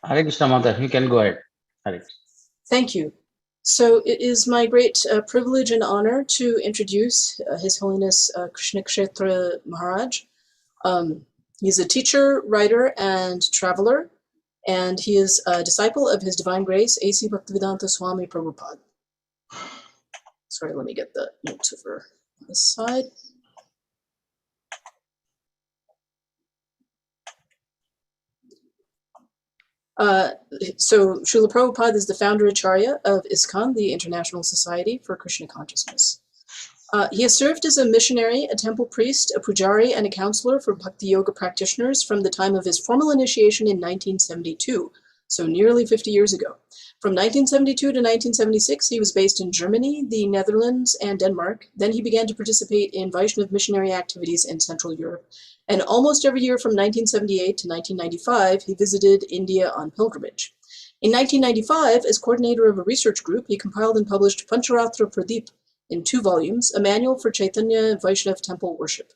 Hare Krishna Mata, you can go ahead. Hare Krishna. Thank you. So it is my great privilege and honor to introduce His Holiness Krishna Kshetra Maharaj. He's a teacher, writer, and traveler, and he is a disciple of His Divine Grace, A.C. Bhaktivedanta Swami Prabhupada. Sorry, let me get the notes over on this side. So Srila Prabhupada is the founder Acharya of ISKCON, the International Society for Krishna Consciousness. He has served as a missionary, a temple priest, a pujari, and a counselor for bhakti yoga practitioners from the time of his formal initiation in 1972, so nearly 50 years ago. From 1972 to 1976, he was based in Germany, the Netherlands, and Denmark. Then he began to participate in Vaishnav missionary activities in Central Europe. And almost every year from 1978 to 1995, he visited India on pilgrimage. In 1995, as coordinator of a research group, he compiled and published Pancharatra Pradeep in 2 volumes, a manual for Chaitanya Vaishnav temple worship.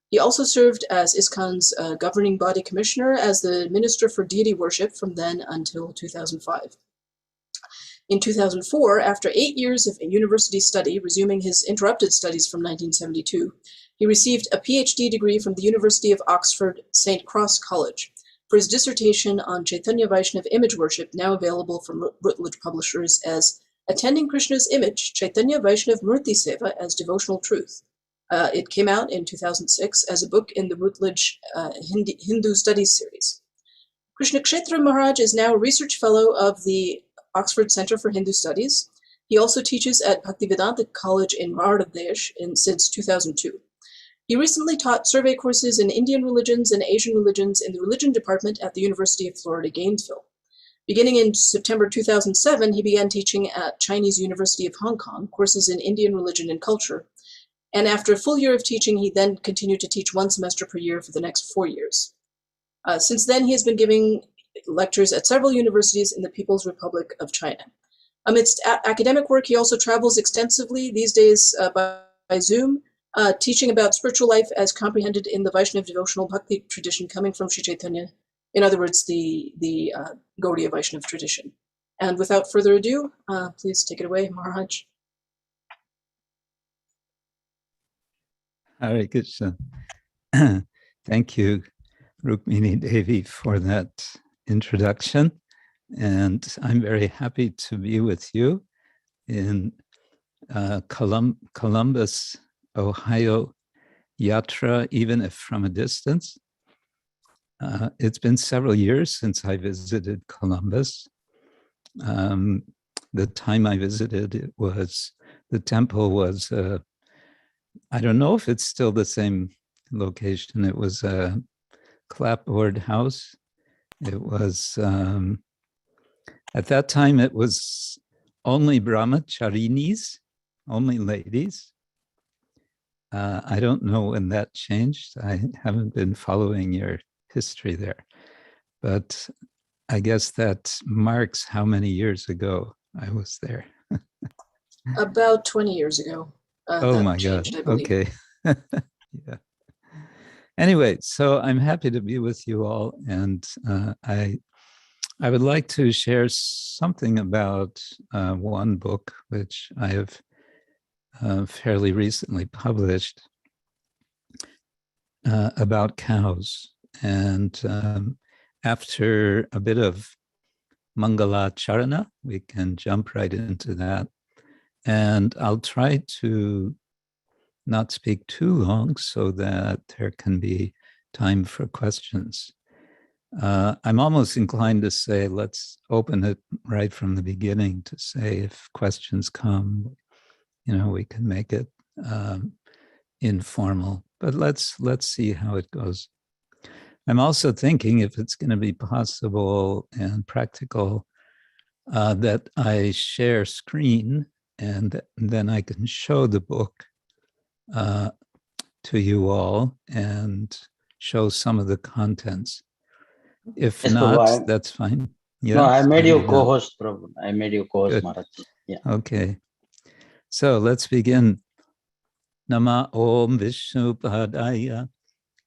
He also served as ISKCON's governing body commissioner as the minister for deity worship from then until 2005. In 2004, after 8 years of university study, resuming his interrupted studies from 1972, he received a PhD degree from the University of Oxford St. Cross College for his dissertation on Chaitanya Vaishnav image worship, now available from Routledge Publishers as Attending Krishna's Image, Chaitanya Vaishnav Murti Seva as Devotional Truth. It came out in 2006 as a book in the Routledge Hindu Studies series. Krishna Kshetra Maharaj is now a research fellow of the Oxford Center for Hindu Studies. He also teaches at Bhaktivedanta College in Bangladesh since 2002. He recently taught survey courses in Indian religions and Asian religions in the religion department at the University of Florida, Gainesville. Beginning in September 2007, he began teaching at Chinese University of Hong Kong, courses in Indian religion and culture. And after a full year of teaching, he then continued to teach 1 semester per year for the next 4 years. Since then, he has been giving lectures at several universities in the People's Republic of China. Amidst academic work, he also travels extensively, these days by Zoom, teaching about spiritual life as comprehended in the Vaishnav devotional bhakti tradition coming from Sri Chaitanya. In other words, the Gaudiya Vaishnav tradition. And without further ado, please take it away, Maharaj. Hare Krishna. Thank you, Rukmini Devi, for that introduction. And I'm very happy to be with you in Columbus, Ohio Yatra, even if from a distance. It's been several years since I visited Columbus. The time I visited, the temple was, I don't know if it's still the same location. It was a clapboard house. It was, at that time, it was only brahmacharinis, only ladies. I don't know when that changed. I haven't been following your history there, but I guess that marks how many years ago I was there. About 20 years ago. Oh my God, okay. Yeah. Anyway, so I'm happy to be with you all, and I would like to share something about one book which I have fairly recently published about cows. And after a bit of Mangala Charana, we can jump right into that. And I'll try to not speak too long so that there can be time for questions. I'm almost inclined to say, let's open it right from the beginning to say if questions come, we can make it informal, but let's see how it goes. I'm also thinking if it's going to be possible and practical that I share screen and then I can show the book to you all and show some of the contents. If Yes, not, Prabhu, that's fine. Yeah, no, I made you co-host, Prabhu. I made you co-host, Maharaj. Yeah. Okay. So let's begin. Nama Om Vishnu Padaya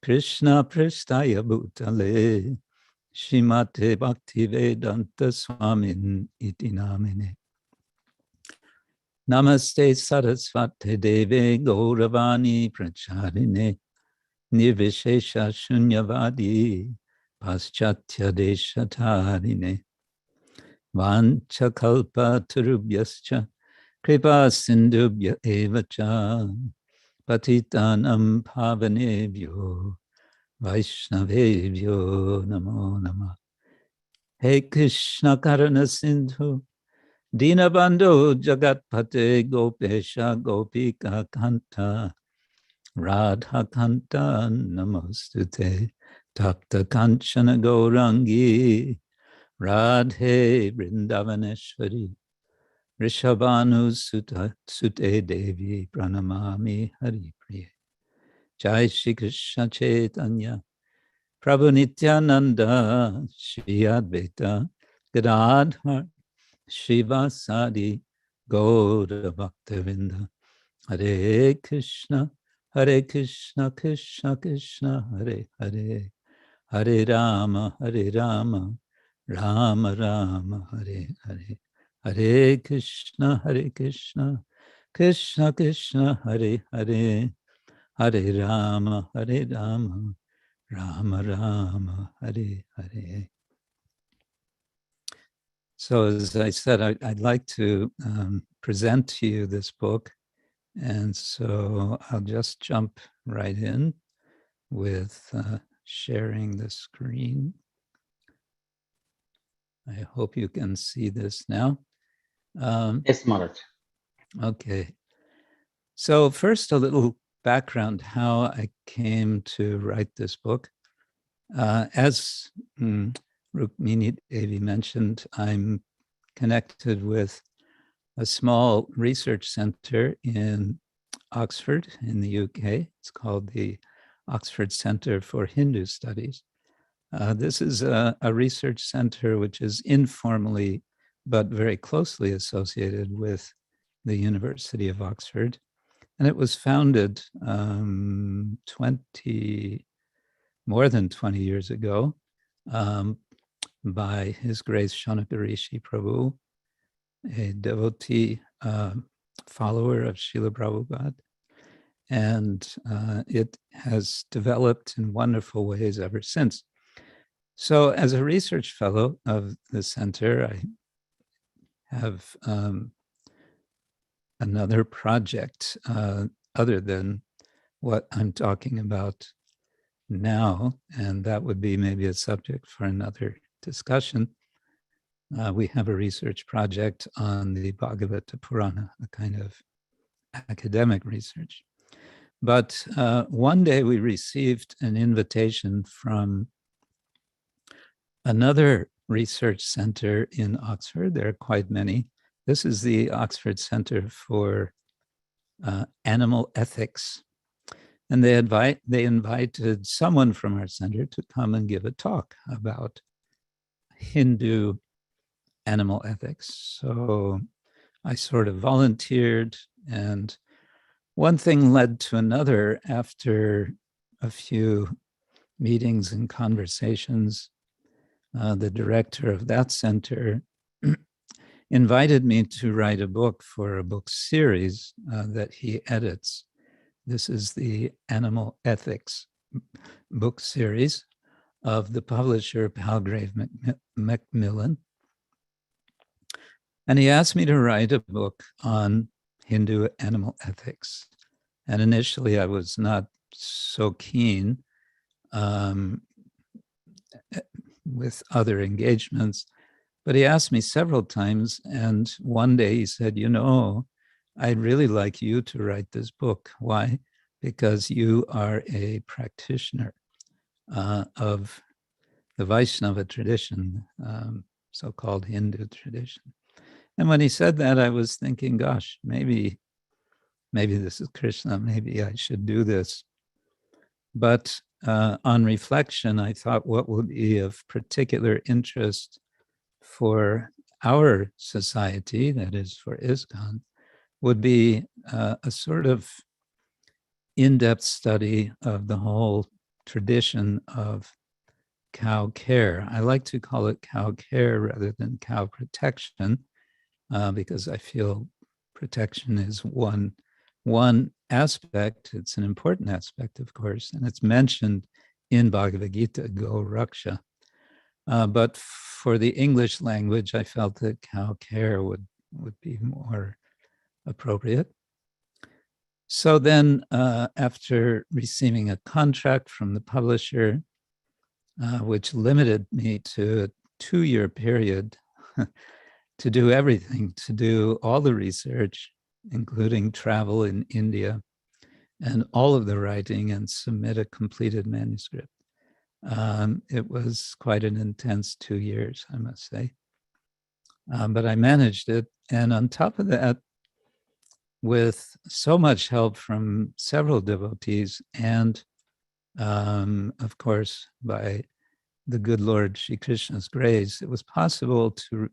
Krishna Prasthaya Bhutale Shrimate Bhaktivedanta Swamin iti namine. Namaste Sarasvate Deve Gauravani Pracharine Nirvishesha Shunyavadi Paschatya Deshatarine Vanchakalpa Turubhyascha Kripa Sindhubhya Evacha Patitanam Pavanebhyo Vaishnavebhyo Namo Namah. Hey Krishna Karana Sindhu Dinabandhu Jagatpate Gopesha Gopika Kanta Radha Kanta Namostute Tapta Kanchana Gaurangi Radhe Vrindavaneshwari Rishabhanu Sute Devi Pranamami Hari Priya Jai Shri Krishna Chaitanya Prabhu Nityananda Shri Advaita Gadadhar Shivasadi Gaura Bhaktavinda Hare Krishna Krishna Krishna Hare Hare Hare Rama Rama Rama Hare Hare Hare Krishna Krishna Krishna Hare Hare Hare Rama Rama Rama Hare Hare. So as I said, I'd like to present to you this book. And so I'll just jump right in with sharing the screen. I hope you can see this now. Yes, Maharaj. Okay. So first, a little background, how I came to write this book. As Rukmini Devi mentioned, I'm connected with a small research center in Oxford in the UK. It's called the Oxford Center for Hindu Studies. This is a research center which is informally but very closely associated with the University of Oxford. And it was founded more than 20 years ago by His Grace Shanakarishi Prabhu, a devotee follower of Srila Prabhupada. And it has developed in wonderful ways ever since. So as a research fellow of the center, I have another project other than what I'm talking about now, and that would be maybe a subject for another discussion. We have a research project on the Bhagavad-Gita Purana, a kind of academic research. But one day we received an invitation from another research center in Oxford. There are quite many. This is the Oxford Center for Animal Ethics. And they invited someone from our center to come and give a talk about Hindu animal ethics. So I sort of volunteered, and one thing led to another. After a few meetings and conversations, the director of that center invited me to write a book for a book series that he edits. This is the Animal Ethics book series of the publisher Palgrave Macmillan. And he asked me to write a book on Hindu animal ethics. And initially I was not so keen with other engagements, but he asked me several times. And one day he said, I'd really like you to write this book. Why? Because you are a practitioner of the Vaishnava tradition, so-called Hindu tradition. And when he said that, I was thinking, gosh, maybe this is Krishna, maybe I should do this. But on reflection, I thought what would be of particular interest for our society, that is for ISKCON, would be a sort of in-depth study of the whole tradition of cow care. I like to call it cow care rather than cow protection, because I feel protection is one aspect. It's an important aspect, of course, and it's mentioned in Bhagavad-Gita, Go Raksha. But for the English language, I felt that cow care would be more appropriate. So then, after receiving a contract from the publisher, which limited me to a 2-year period to do everything, to do all the research, including travel in India, and all of the writing, and submit a completed manuscript. It was quite an intense 2 years, I must say. But I managed it. And on top of that, with so much help from several devotees and, of course, by the good Lord Shri Krishna's grace, it was possible to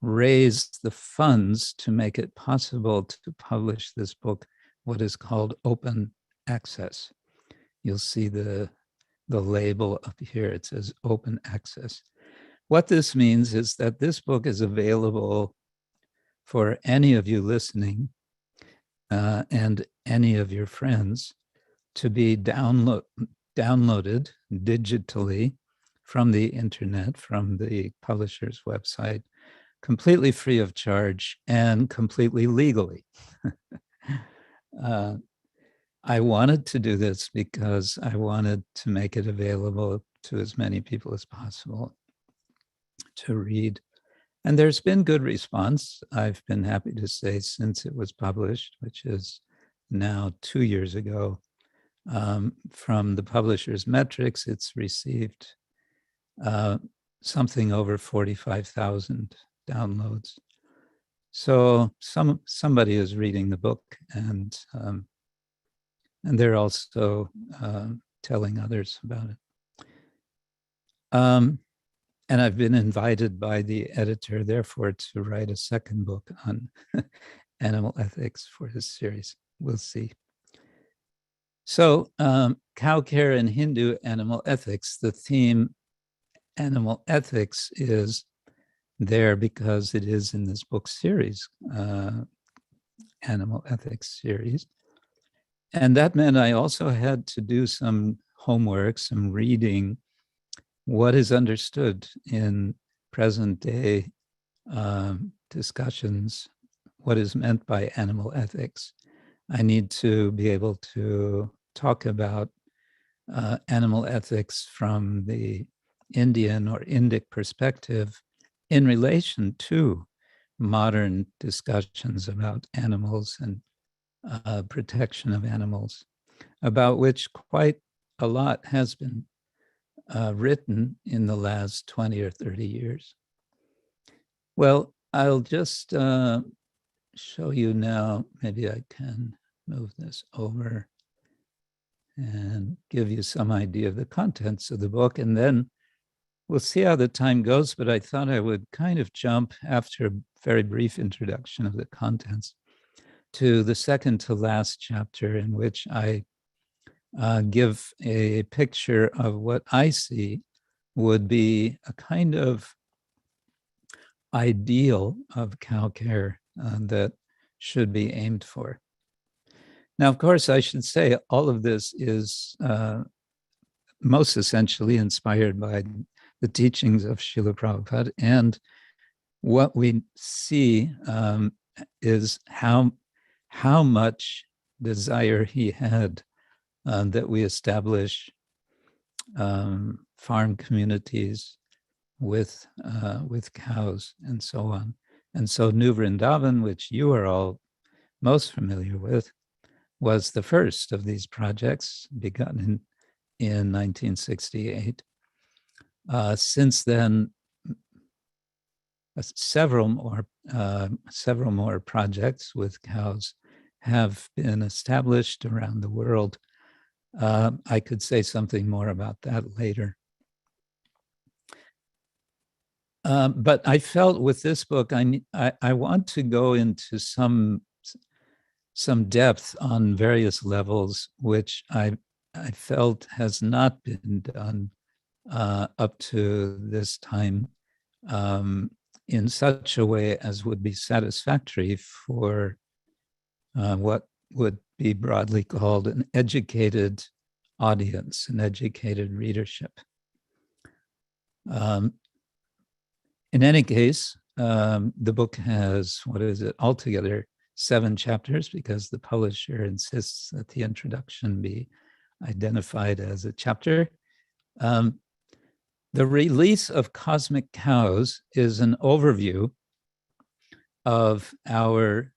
raise the funds to make it possible to publish this book, what is called open access. You'll see the label up here. It says open access. What this means is that this book is available for any of you listening and any of your friends to be downloaded digitally from the internet, from the publisher's website, completely free of charge and completely legally. I wanted to do this because I wanted to make it available to as many people as possible to read. And there's been good response. I've been happy to say since it was published, which is now 2 years ago, from the publisher's metrics, it's received something over 45,000 downloads. So somebody is reading the book, and they're also telling others about it. And I've been invited by the editor, therefore, to write a second book on animal ethics for his series. We'll see. So, cow care and Hindu animal ethics. The theme animal ethics is there because it is in this book series, animal ethics series. And that meant I also had to do some homework, some reading, what is understood in present day discussions, what is meant by animal ethics. I need to be able to talk about animal ethics from the Indian or Indic perspective in relation to modern discussions about animals and protection of animals, about which quite a lot has been written in the last 20 or 30 years. Well, I'll just show you now. Maybe I can move this over and give you some idea of the contents of the book, and then we'll see how the time goes, but I thought I would kind of jump after a very brief introduction of the contents to the second to last chapter, in which I give a picture of what I see would be a kind of ideal of cow care that should be aimed for. Now, of course, I should say all of this is most essentially inspired by the teachings of Srila Prabhupada, and what we see is how much desire he had that we establish farm communities with cows and so on. And so New Vrindavan, which you are all most familiar with, was the first of these projects, begun in 1968. Since then, several more projects with cows have been established around the world. I could say something more about that later. But I felt with this book, I want to go into some depth on various levels, which I felt has not been done up to this time in such a way as would be satisfactory for what would be broadly called an educated audience, an educated readership. In any case, the book has, altogether 7 chapters, because the publisher insists that the introduction be identified as a chapter. The Release of Cosmic Cows is an overview of our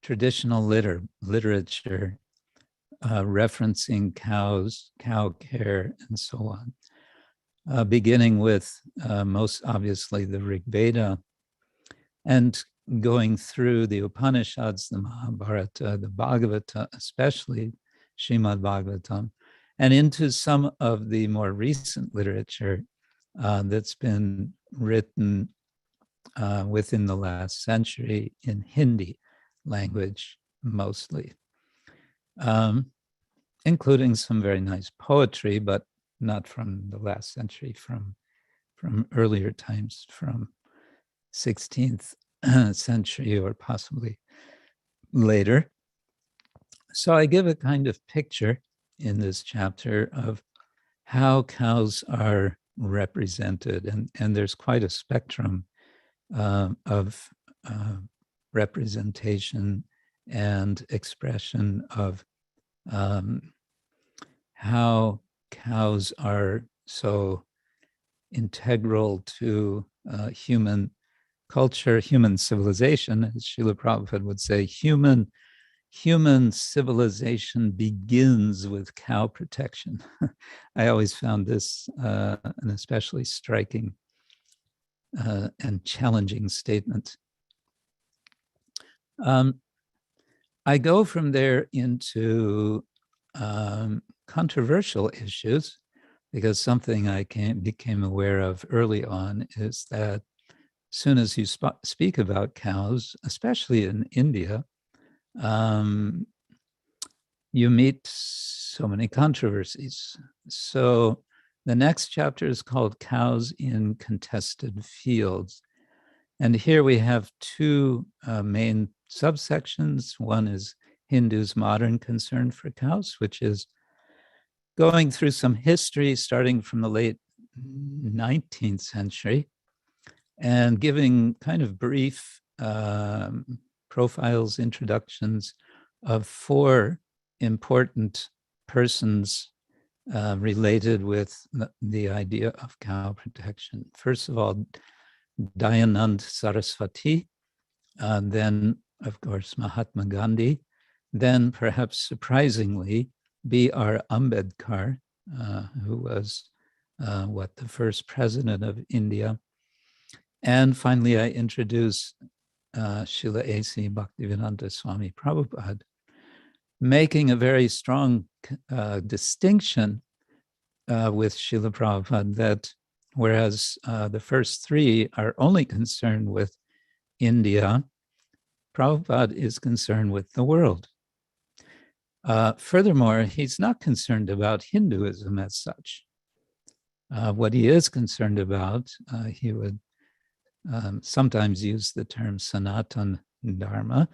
traditional literature referencing cows, cow care, and so on, beginning with most obviously the Rig Veda, and going through the Upanishads, the Mahabharata, the Bhagavata, especially Srimad Bhagavatam, and into some of the more recent literature that's been written within the last century in Hindi language mostly, including some very nice poetry, but not from the last century, from earlier times, from 16th century or possibly later. So I give a kind of picture in this chapter of how cows are represented, and there's quite a spectrum of representation and expression of how cows are so integral to human culture, human civilization. As Srila Prabhupada would say, human civilization begins with cow protection. I always found this an especially striking and challenging statement. I go from there into controversial issues, because something I became aware of early on is that as soon as you speak about cows, especially in India, you meet so many controversies. So the next chapter is called Cows in Contested Fields. And here we have 2 main subsections. One is Hindus' modern concern for cows, which is going through some history starting from the late 19th century and giving kind of brief profiles, introductions of 4 important persons related with the idea of cow protection. First of all, Dayanand Saraswati, then, of course, Mahatma Gandhi, then, perhaps surprisingly, B.R. Ambedkar, who was the first president of India. And finally, I introduce Srila A.C. Bhaktivedanta Swami Prabhupada, making a very strong distinction with Srila Prabhupada that whereas the first 3 are only concerned with India, Prabhupada is concerned with the world. Furthermore, he's not concerned about Hinduism as such. What he is concerned about, he would sometimes use the term Sanatan Dharma.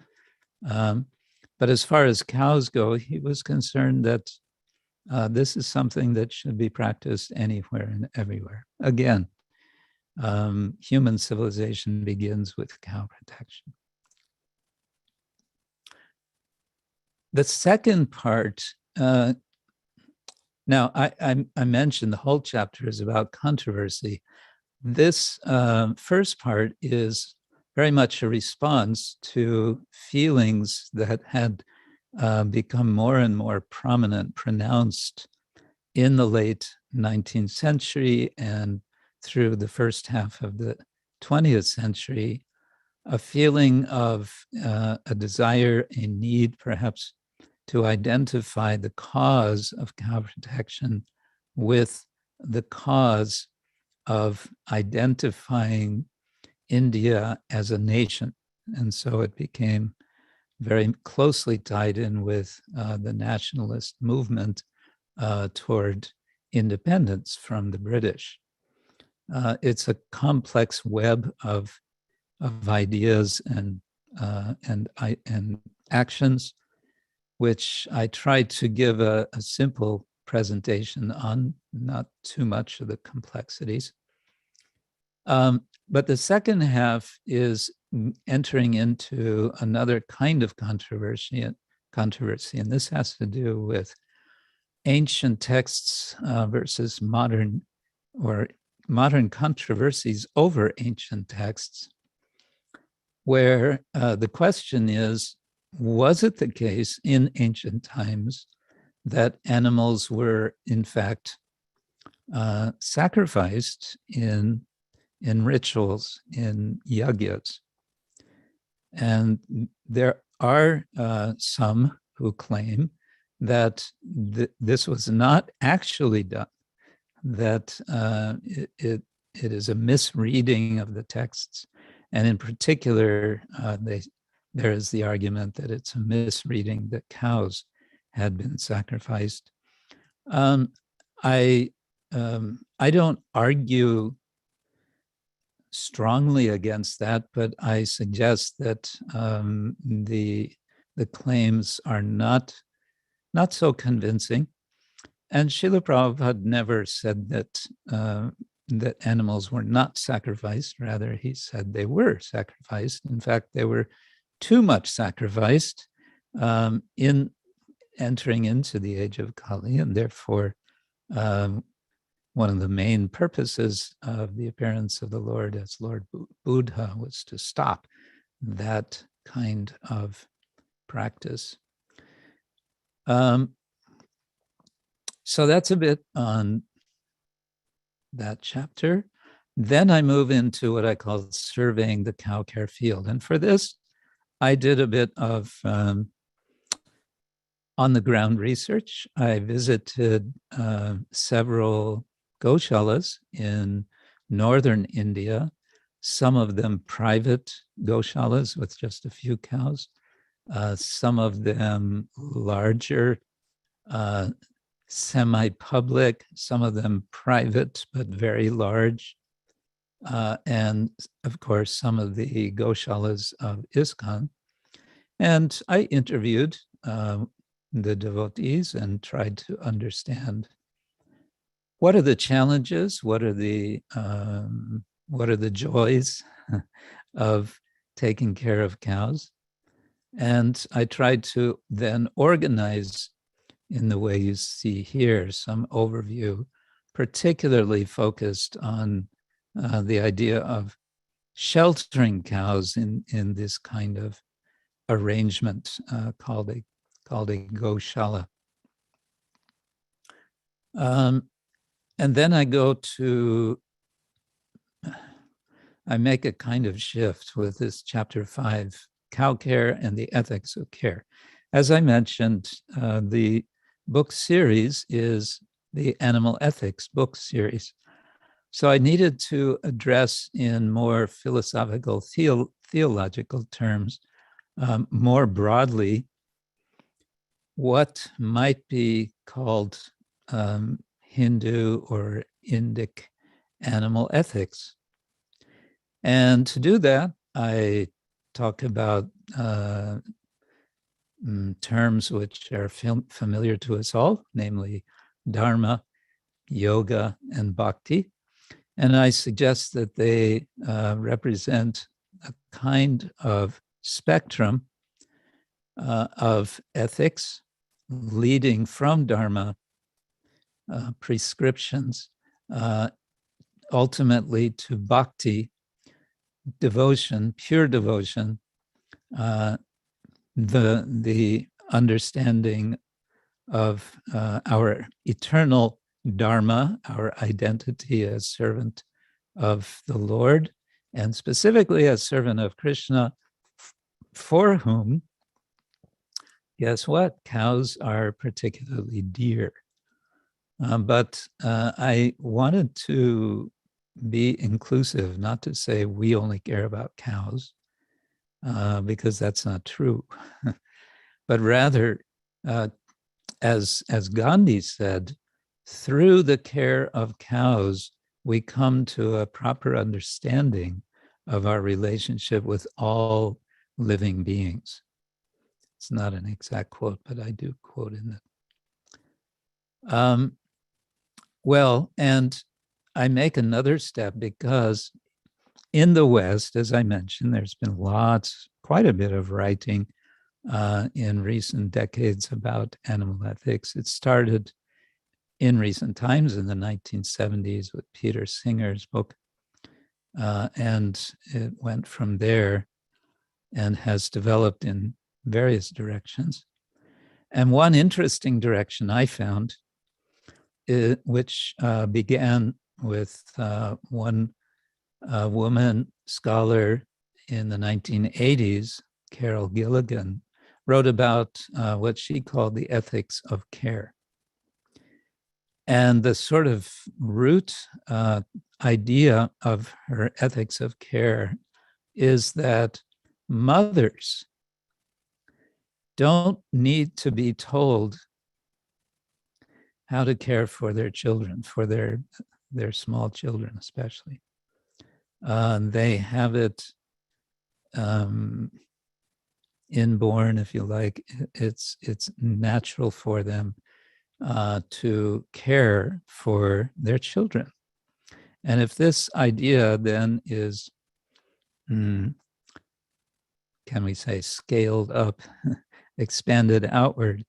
But as far as cows go, he was concerned that this is something that should be practiced anywhere and everywhere. Again, human civilization begins with cow protection. The second part, now I mentioned the whole chapter is about controversy. This first part is very much a response to feelings that had become more and more prominent, pronounced in the late 19th century and through the first half of the 20th century, a feeling of a desire, a need perhaps to identify the cause of cow protection with the cause of identifying India as a nation. And so it became very closely tied in with the nationalist movement toward independence from the British. It's a complex web of ideas and actions, which I tried to give a simple presentation on, not too much of the complexities. But the second half is entering into another kind of controversy, and this has to do with ancient texts versus modern controversies over ancient texts, where the question is, was it the case in ancient times that animals were in fact sacrificed in rituals, in yagyas? And there are some who claim that this was not actually done, that it is a misreading of the texts. And in particular, there is the argument that it's a misreading that cows had been sacrificed. I don't argue strongly against that, but I suggest that the claims are not so convincing. And Srila Prabhupada never said that that animals were not sacrificed. Rather, he said they were sacrificed. In fact, they were too much sacrificed in entering into the age of Kali, and therefore one of the main purposes of the appearance of the Lord as Lord Buddha was to stop that kind of practice. So that's a bit on that chapter. Then I move into what I call surveying the cow care field. And for this, I did a bit of on-the-ground research. I visited several goshalas in northern India, some of them private goshalas with just a few cows, some of them larger, semi-public, some of them private but very large, and of course some of the goshalas of ISKCON. And I interviewed the devotees and tried to understand what are the challenges, what are the joys of taking care of cows. And I tried to then organize in the way you see here some overview, particularly focused on the idea of sheltering cows in this kind of arrangement called a goshala. And then I make a kind of shift with this chapter 5, cow care and the ethics of care. As I mentioned, the book series is the animal ethics book series. So I needed to address in more philosophical, theological terms, more broadly, what might be called Hindu or Indic animal ethics. And to do that, I talk about terms which are familiar to us all, namely Dharma, Yoga, and Bhakti. And I suggest that they represent a kind of spectrum of ethics leading from Dharma, prescriptions, ultimately to Bhakti, devotion, pure devotion, the understanding of our eternal Dharma, our identity as servant of the Lord, and specifically as servant of Krishna, for whom, guess what? Cows are particularly dear. But I wanted to be inclusive, not to say we only care about cows, because that's not true. But rather, as Gandhi said, through the care of cows, we come to a proper understanding of our relationship with all living beings. It's not an exact quote, but I do quote in it. Well, and I make another step because in the West, as I mentioned, there's been quite a bit of writing in recent decades about animal ethics. It started in recent times in the 1970s with Peter Singer's book, and it went from there and has developed in various directions. And one interesting direction I found, which began with one woman scholar in the 1980s, Carol Gilligan, wrote about what she called the ethics of care. And the sort of root idea of her ethics of care is that mothers don't need to be told how to care for their children, for their small children especially. They have it inborn, if you like. It's natural for them to care for their children. And if this idea then is, can we say, scaled up, expanded outward,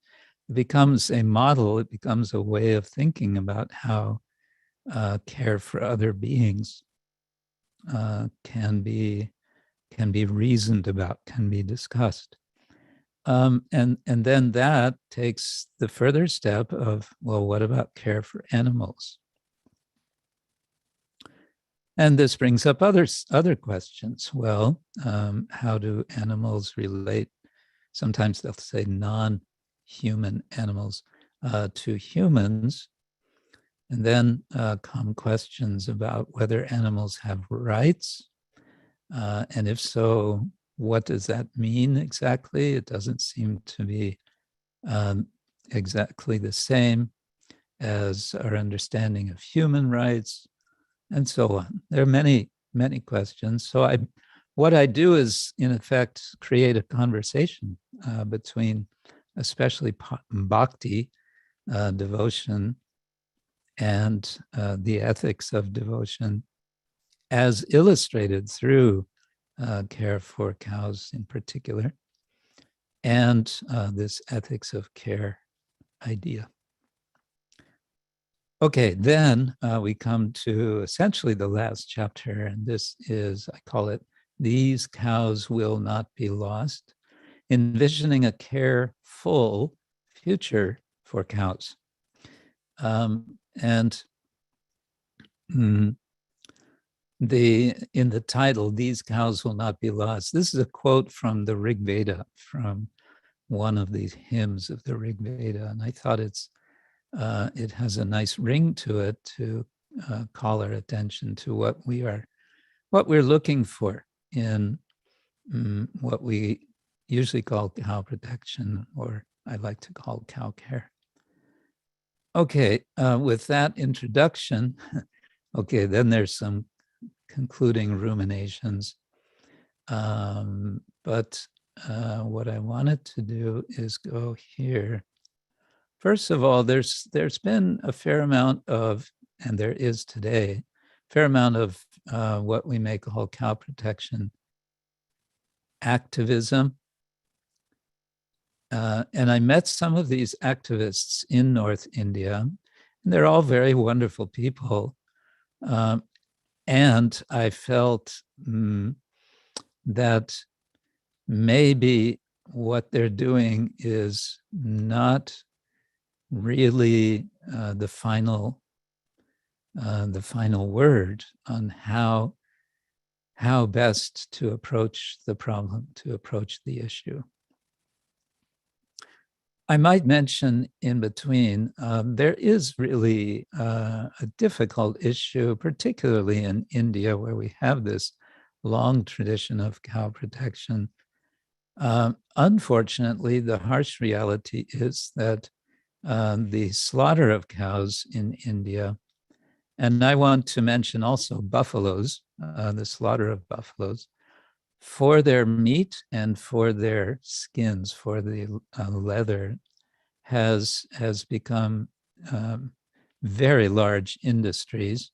it becomes a model, it becomes a way of thinking about how care for other beings can be reasoned about, can be discussed. And then that takes the further step of, well, what about care for animals? And this brings up other questions. Well, how do animals relate? Sometimes they'll say non-human animals to humans. And then come questions about whether animals have rights. And if so, what does that mean exactly? It doesn't seem to be exactly the same as our understanding of human rights, and so on. There are many, many questions. So what I do is, in effect, create a conversation between especially bhakti, devotion, and the ethics of devotion as illustrated through care for cows in particular, and this ethics of care idea. Okay, then we come to essentially the last chapter, and this is, I call it, These Cows Will Not Be Lost, Envisioning a Careful Future for Cows. And in the title, These Cows Will Not Be Lost, this is a quote from the Rig Veda, from one of these hymns of the Rig Veda, and I thought it has a nice ring to it to call our attention to what we're looking for in what we usually call cow protection, or I like to call cow care. Okay, with that introduction, okay, then there's some concluding ruminations. But what I wanted to do is go here. First of all, there's been a fair amount of, and there is today, fair amount of what we may call cow protection activism. And I met some of these activists in North India, and they're all very wonderful people. And I felt that maybe what they're doing is not really the final word on how best to approach the problem, to approach the issue. I might mention in between, there is really a difficult issue, particularly in India, where we have this long tradition of cow protection. Unfortunately, the harsh reality is that the slaughter of cows in India. And I want to mention also buffaloes, the slaughter of buffaloes, for their meat and for their skins, for the leather, has become very large industries.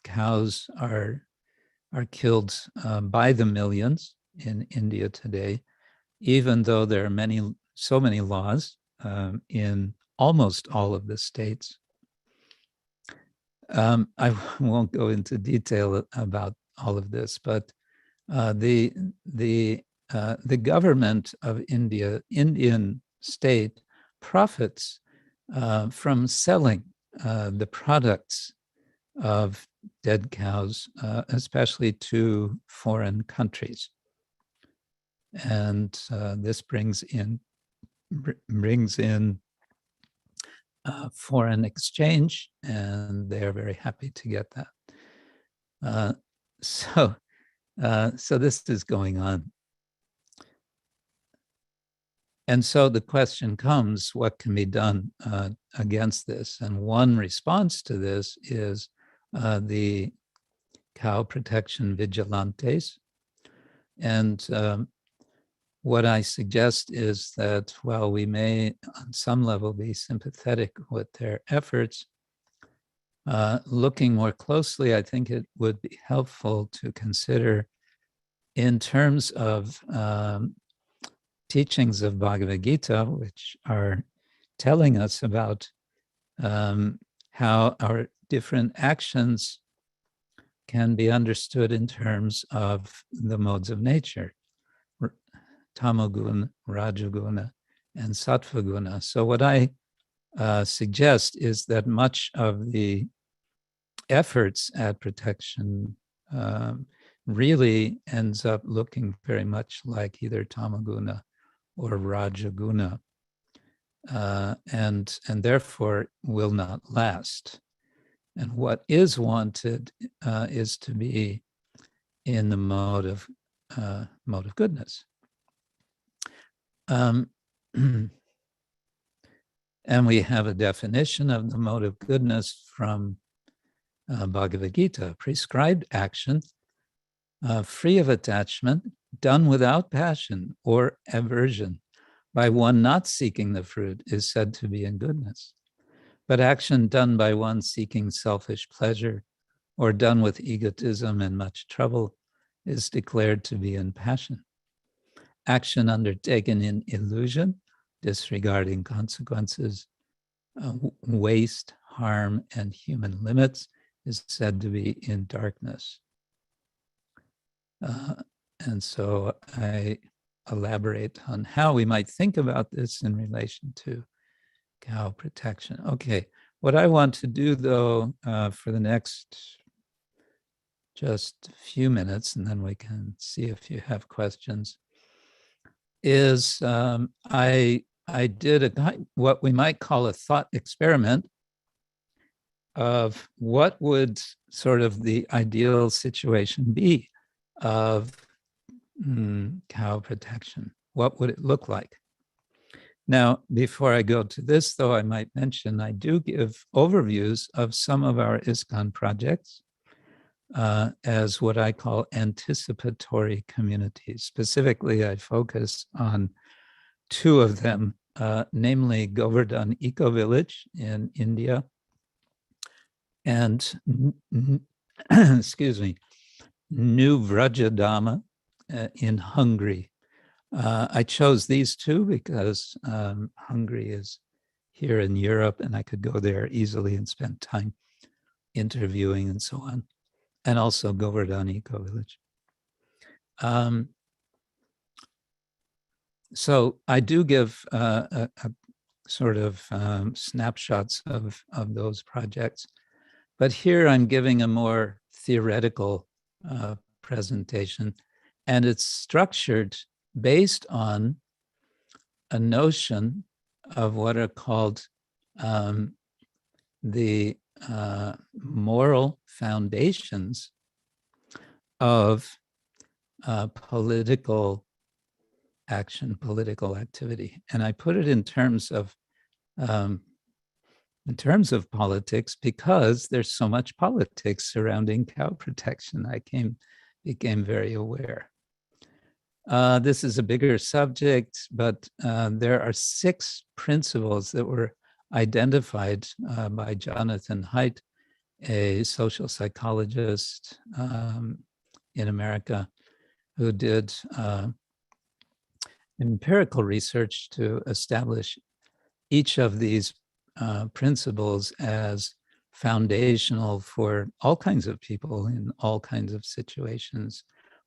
Cows are killed by the millions in India today, even though there are so many laws in almost all of the states. I won't go into detail about all of this, but the government of India, Indian state, profits from selling the products of dead cows, especially to foreign countries, and this brings in foreign exchange, and they are very happy to get that. So this is going on. And so the question comes, what can be done against this? And one response to this is the cow protection vigilantes. And what I suggest is that while we may on some level be sympathetic with their efforts, looking more closely, I think it would be helpful to consider in terms of teachings of Bhagavad-Gita, which are telling us about how our different actions can be understood in terms of the modes of nature, tamoguna, rajoguna, and sattvaguna. So what I suggest is that much of the efforts at protection really ends up looking very much like either tamoguna or rajoguna, and therefore will not last. And what is wanted is to be in the mode of goodness. And we have a definition of the mode of goodness from Bhagavad-Gita: prescribed action, free of attachment, done without passion or aversion, by one not seeking the fruit, is said to be in goodness. But action done by one seeking selfish pleasure or done with egotism and much trouble is declared to be in passion. Action undertaken in illusion, disregarding consequences, waste, harm, and human limits, is said to be in darkness. And so I elaborate on how we might think about this in relation to cow protection. Okay, what I want to do though, for the next just a few minutes, and then we can see if you have questions, is I did what we might call a thought experiment of what would sort of the ideal situation be of cow protection. What would it look like? Now, before I go to this, though, I might mention I do give overviews of some of our ISKCON projects as what I call anticipatory communities. Specifically, I focus on two of them, namely Govardhan Eco Village in India and, excuse me, New Vrajadama in Hungary. I chose these two because Hungary is here in Europe and I could go there easily and spend time interviewing and so on, and also Govardhan Eco Village. So I do give a sort of snapshots of those projects, but here I'm giving a more theoretical presentation, and it's structured based on a notion of what are called the moral foundations of political action, political activity. And I put it in terms of politics because there's so much politics surrounding cow protection. I became very aware. This is a bigger subject, but there are 6 principles that were identified by Jonathan Haidt, a social psychologist in America who did empirical research to establish each of these principles as foundational for all kinds of people in all kinds of situations.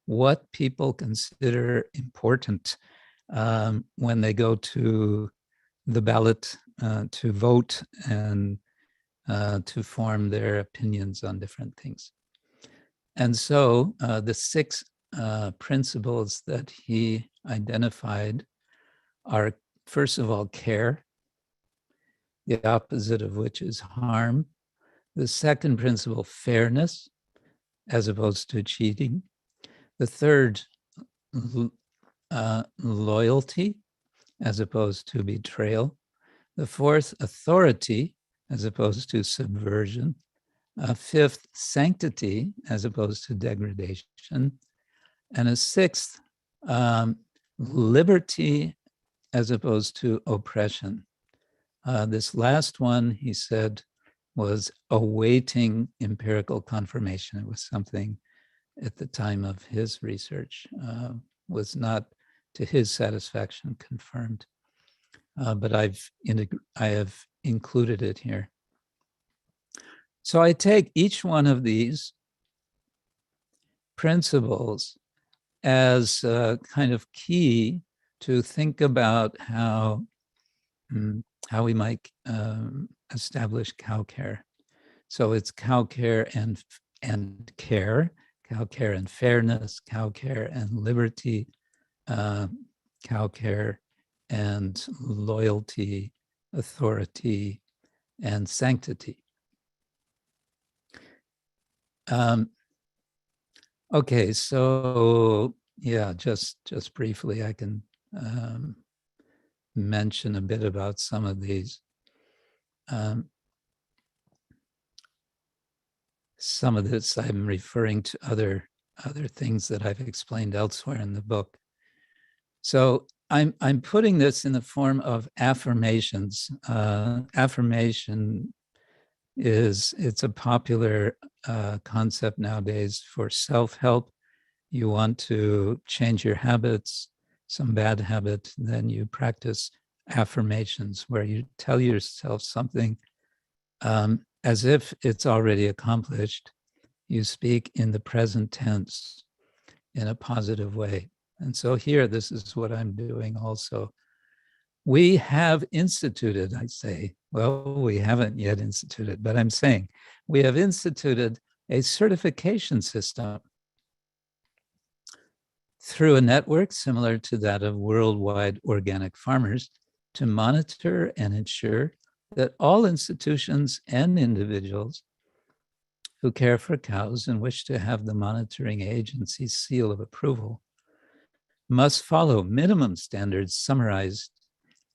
What people consider important when they go to the ballot to vote and to form their opinions on different things. And so the 6 principles that he identified are, first of all, care, the opposite of which is harm. The second principle, fairness, as opposed to cheating. The third, loyalty, as opposed to betrayal. The fourth, authority, as opposed to subversion. Fifth, sanctity, as opposed to degradation. And a sixth, liberty, as opposed to oppression. This last one, he said, was awaiting empirical confirmation. It was something at the time of his research, was not to his satisfaction confirmed. But I have included it here. So I take each one of these principles as kind of key to think about how we might establish cow care. So it's cow care and care, cow care and fairness, cow care and liberty, cow care and loyalty, authority, and sanctity. Okay, so yeah, just briefly, I can mention a bit about some of these. Some of this I'm referring to other things that I've explained elsewhere in the book. So I'm putting this in the form of affirmations. Affirmation it's a popular concept nowadays for self-help. You want to change your habits, some bad habit, then you practice affirmations where you tell yourself something as if it's already accomplished. You speak in the present tense in a positive way. And so here, this is what I'm doing also. We have instituted, I say, well, we haven't yet instituted, but I'm saying we have instituted a certification system through a network similar to that of worldwide organic farmers to monitor and ensure that all institutions and individuals who care for cows and wish to have the monitoring agency's seal of approval must follow minimum standards summarized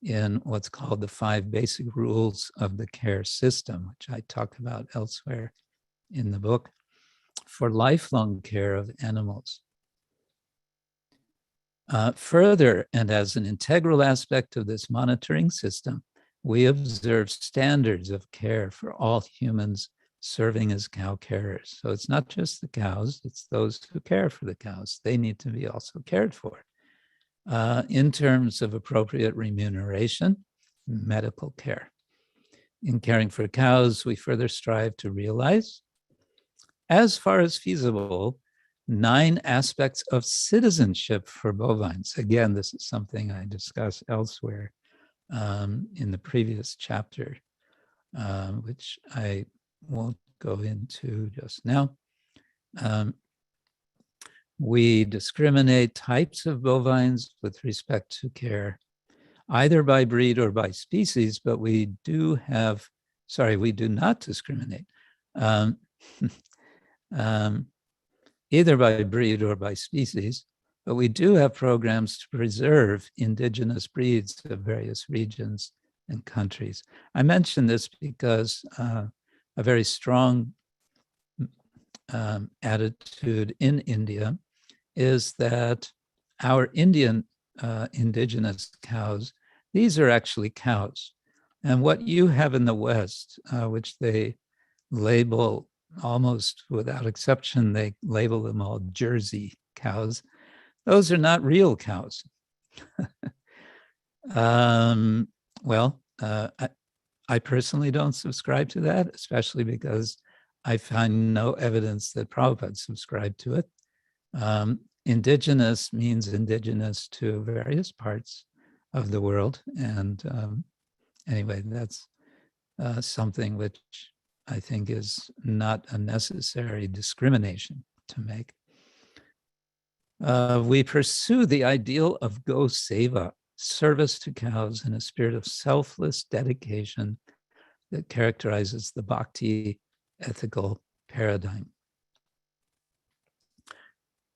in what's called the 5 basic rules of the care system, which I talk about elsewhere in the book, for lifelong care of animals. Further, and as an integral aspect of this monitoring system, we observe standards of care for all humans serving as cow carers. So it's not just the cows, it's those who care for the cows. They need to be also cared for. In terms of appropriate remuneration, medical care. In caring for cows, we further strive to realize, as far as feasible, 9 aspects of citizenship for bovines. Again, this is something I discuss elsewhere in the previous chapter, which I won't go into just now. We discriminate types of bovines with respect to care, either by breed or by species, but we do not discriminate. Either by breed or by species, But we do have programs to preserve indigenous breeds of various regions and countries. I mention this because a very strong attitude in India is that our Indian indigenous cows, these are actually cows. And what you have in the West, which they label almost without exception, they label them all Jersey cows. Those are not real cows. I personally don't subscribe to that, especially because I find no evidence that Prabhupada subscribed to it. Indigenous means indigenous to various parts of the world. And anyway, that's something which I think is not a necessary discrimination to make. We pursue the ideal of Go Seva, service to cows in a spirit of selfless dedication that characterizes the Bhakti ethical paradigm.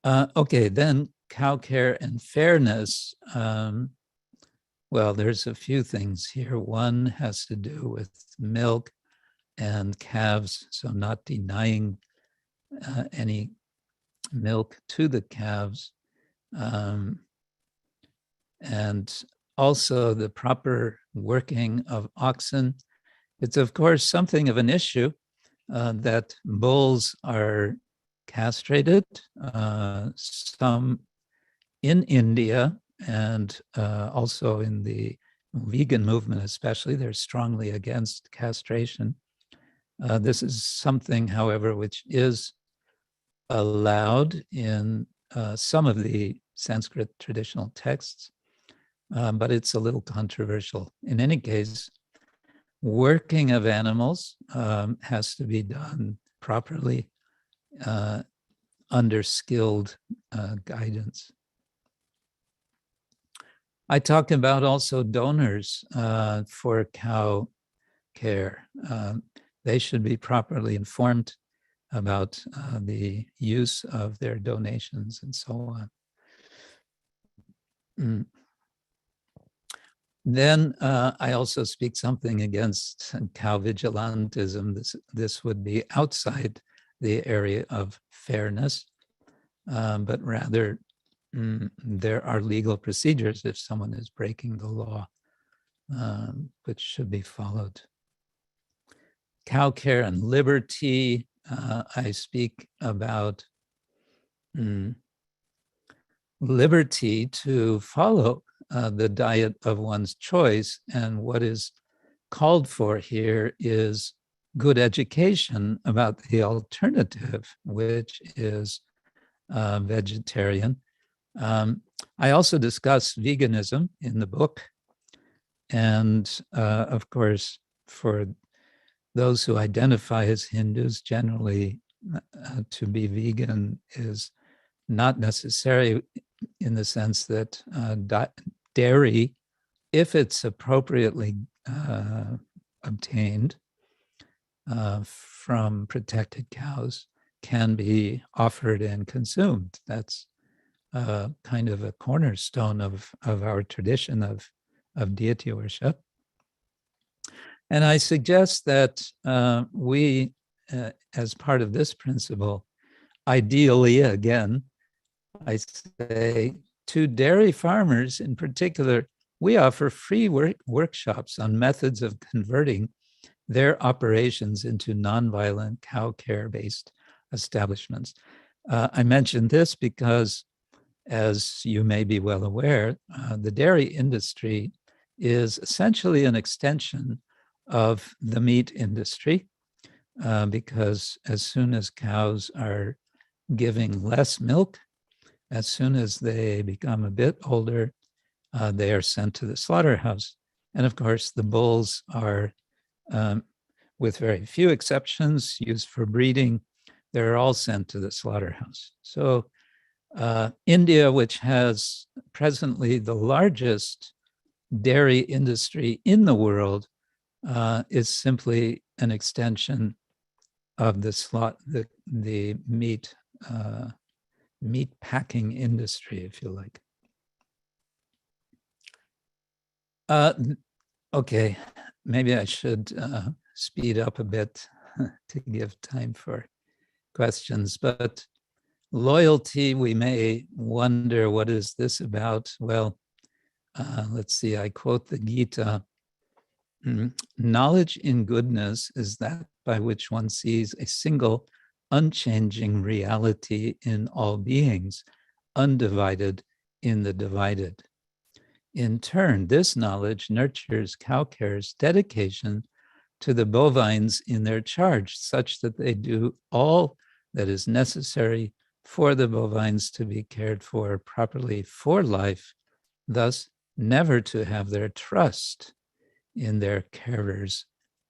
Okay, then cow care and fairness. Well, there's a few things here. One has to do with milk and calves, so not denying any milk to the calves. And also the proper working of oxen. It's of course something of an issue that bulls are castrated, some in India and also in the vegan movement especially, they're strongly against castration. This is something, however, which is allowed in some of the Sanskrit traditional texts, but it's a little controversial. In any case, working of animals has to be done properly under skilled guidance. I talk about also donors for cow care. They should be properly informed about the use of their donations and so on. Then I also speak something against cow vigilantism. This would be outside the area of fairness, but rather there are legal procedures if someone is breaking the law, which should be followed. Cow care and liberty, I speak about liberty to follow the diet of one's choice, and what is called for here is good education about the alternative, which is vegetarian. I also discuss veganism in the book, and of course, for those who identify as Hindus, generally to be vegan is not necessary in the sense that dairy, if it's appropriately obtained from protected cows, can be offered and consumed. That's kind of a cornerstone of our tradition of deity worship. And I suggest that we, as part of this principle, ideally, again, I say to dairy farmers in particular, we offer free workshops on methods of converting their operations into nonviolent cow care-based establishments. I mention this because, as you may be well aware, the dairy industry is essentially an extension of the meat industry, because as soon as cows are giving less milk, as soon as they become a bit older, they are sent to the slaughterhouse. And of course, the bulls are, with very few exceptions, used for breeding. They're all sent to the slaughterhouse. So India, which has presently the largest dairy industry in the world, is simply an extension of the meat meat packing industry, if you like. Okay, maybe I should speed up a bit to give time for questions, but loyalty, we may wonder, what is this about? Well, let's see, I quote the Gita. Knowledge in goodness is that by which one sees a single unchanging reality in all beings, undivided in the divided. In turn, this knowledge nurtures Cow-Care's dedication to the bovines in their charge, such that they do all that is necessary for the bovines to be cared for properly for life, thus never to have their trust in their carers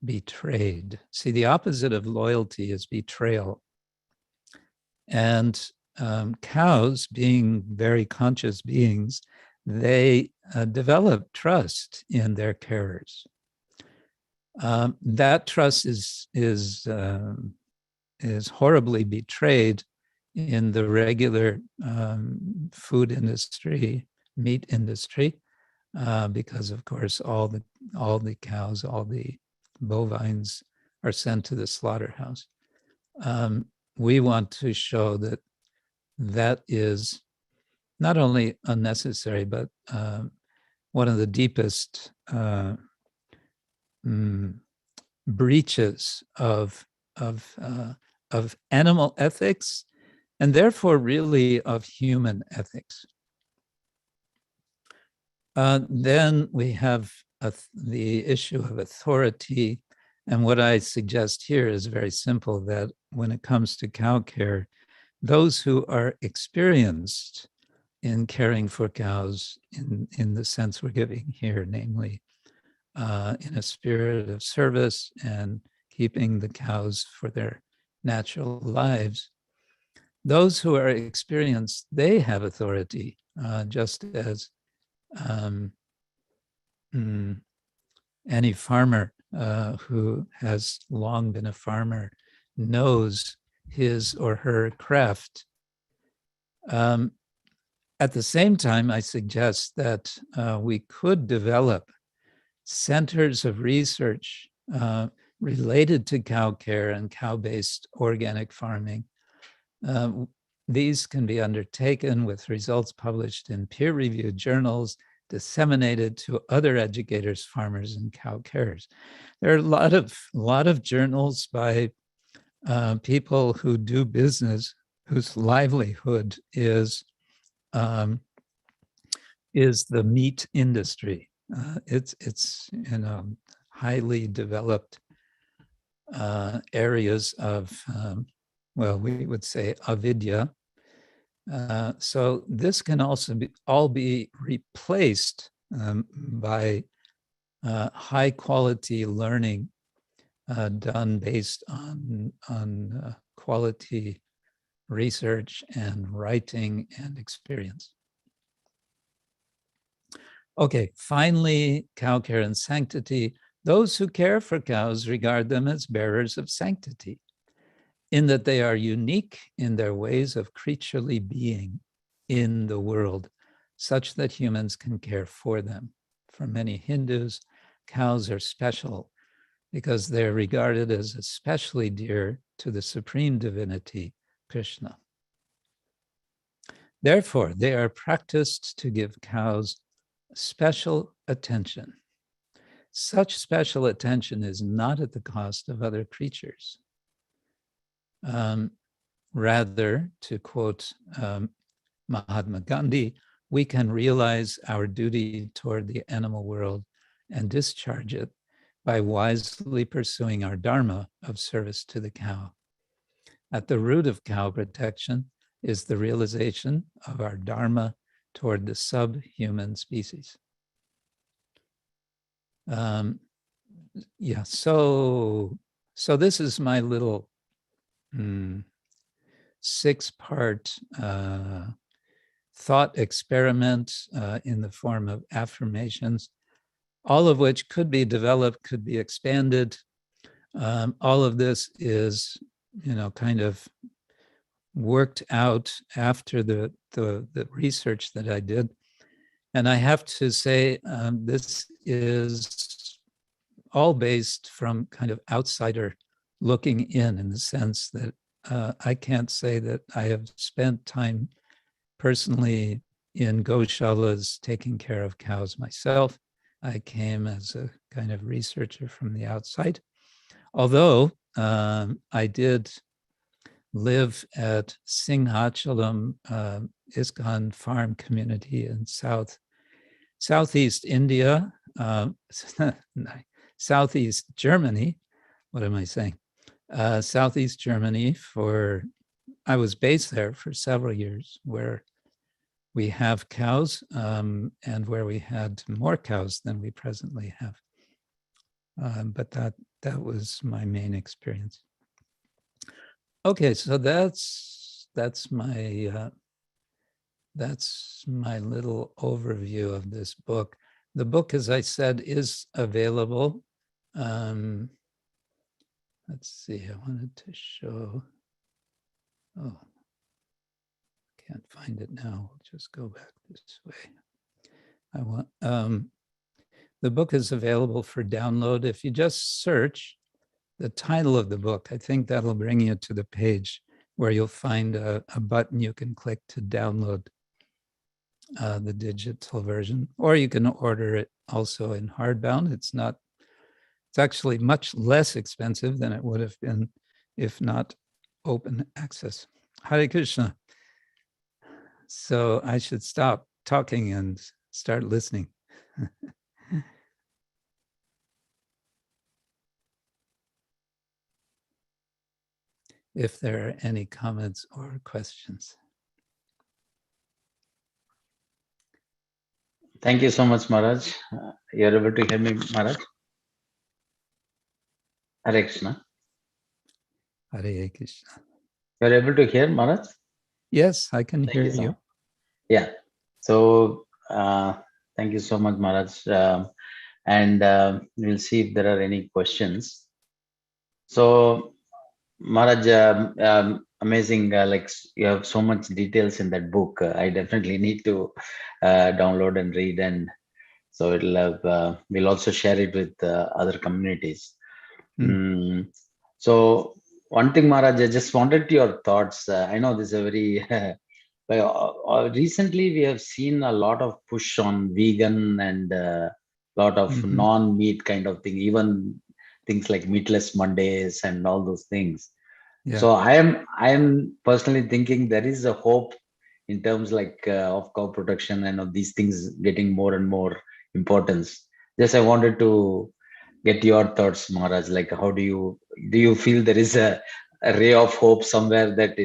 betrayed. See, the opposite of loyalty is betrayal. And cows, being very conscious beings, they develop trust in their carers. That trust is horribly betrayed in the regular food industry, meat industry, because of course all the cows, all the bovines are sent to the slaughterhouse. We want to show that that is not only unnecessary, but one of the deepest breaches of animal ethics, and therefore really of human ethics. Then we have the issue of authority. And what I suggest here is very simple, that when it comes to cow care, those who are experienced in caring for cows in the sense we're giving here, namely in a spirit of service and keeping the cows for their natural lives, those who are experienced, they have authority, just as any farmer who has long been a farmer knows his or her craft. At the same time, I suggest that we could develop centers of research related to cow care and cow-based organic farming. These can be undertaken with results published in peer-reviewed journals, disseminated to other educators, farmers, and cow carers. There are a lot of journals by people who do business, whose livelihood is the meat industry. It's highly developed areas of well, we would say avidya. So this can also all be replaced by high quality learning done based on quality research and writing and experience. Okay, finally, cow care and sanctity. Those who care for cows regard them as bearers of sanctity, in that they are unique in their ways of creaturely being in the world, such that humans can care for them. For many Hindus, cows are special because they're regarded as especially dear to the supreme divinity, Krishna. Therefore, they are practiced to give cows special attention. Such special attention is not at the cost of other creatures. Rather, to quote Mahatma Gandhi, we can realize our duty toward the animal world and discharge it by wisely pursuing our dharma of service to the cow. At the root of cow protection is the realization of our dharma toward the subhuman species. Yeah, so this is my little 6-part thought experiment in the form of affirmations, all of which could be developed, could be expanded. All of this is, kind of worked out after the research that I did. And I have to say, this is all based from kind of outsider looking in the sense that I can't say that I have spent time personally in goshalas taking care of cows myself. I came as a kind of researcher from the outside, although I did live at Singhachalam ISKCON farm community in Southeast India, Southeast Germany. What am I saying? Southeast Germany I was based there for several years, where we have cows and where we had more cows than we presently have. But that was my main experience. Okay, so that's my little overview of this book. The book, as I said, is available. Let's see, I wanted to show. Oh, can't find it now. We'll just go back this way. The book is available for download. If you just search the title of the book, I think that'll bring you to the page where you'll find a button you can click to download the digital version, or you can order it also in hardbound. It's actually much less expensive than it would have been if not open access. Hare Krishna. So I should stop talking and start listening. If there are any comments or questions. Thank you so much, Maharaj. You're able to hear me, Maharaj? Hare Krishna. Hare Krishna. You're able to hear, Maharaj? Yes, I can hear so you. much. Yeah. So thank you so much, Maharaj. And we'll see if there are any questions. So, Maharaj, amazing. Like you have so much details in that book. I definitely need to download and read, and so it'll have. We'll also share it with other communities. So one thing, Maharaj, I just wanted your thoughts. I know this is a very. Recently, we have seen a lot of push on vegan and a lot of non-meat kind of thing, even things like meatless Mondays and all those things. Yeah. So I am personally thinking there is a hope in terms like of cow protection and of these things getting more and more importance. Just I wanted to get your thoughts, Maharaj. Like, how do you feel there is a ray of hope somewhere that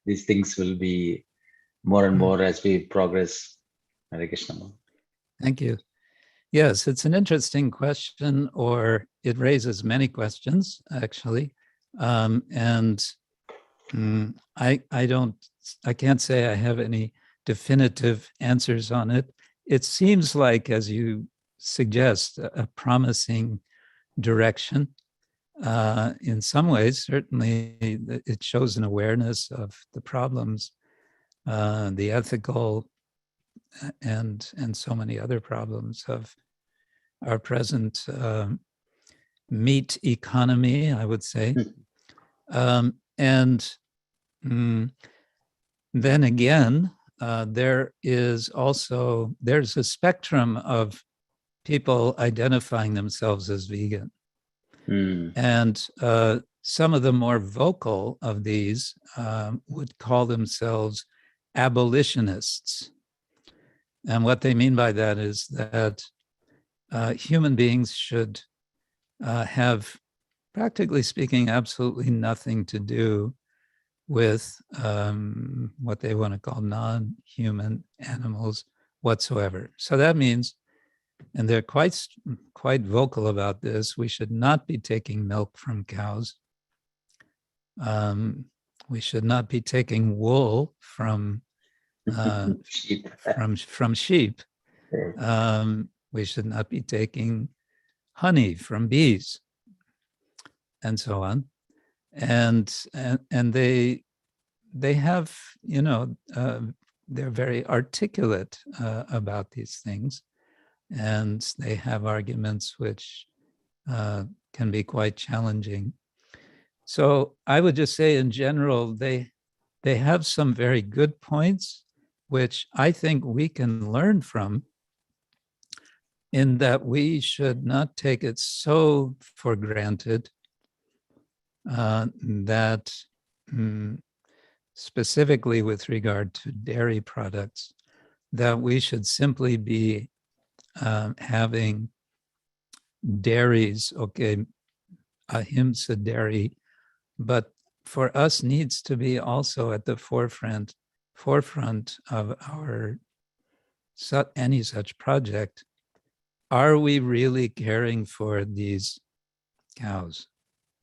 these things will be more and more as we progress? Hare Krishna. Thank you. Yes, it's an interesting question, or it raises many questions, actually. And I can't say I have any definitive answers on it. It seems like, as you suggest, a promising direction. In some ways, certainly, it shows an awareness of the problems, the ethical and so many other problems of our present meat economy, I would say. And then again, there's a spectrum of people identifying themselves as vegan. And some of the more vocal of these would call themselves abolitionists. And what they mean by that is that human beings should have, practically speaking, absolutely nothing to do with what they want to call non-human animals whatsoever. So that means, and they're quite vocal about this, we should not be taking milk from cows. We should not be taking wool from sheep. From sheep. We should not be taking honey from bees, and so on. And they have, they're very articulate about these things, and they have arguments which can be quite challenging. So I would just say in general, they have some very good points, which I think we can learn from, in that we should not take it so for granted that specifically with regard to dairy products, that we should simply be having dairies, okay, ahimsa dairy, but for us needs to be also at the forefront of our any such project. Are we really caring for these cows?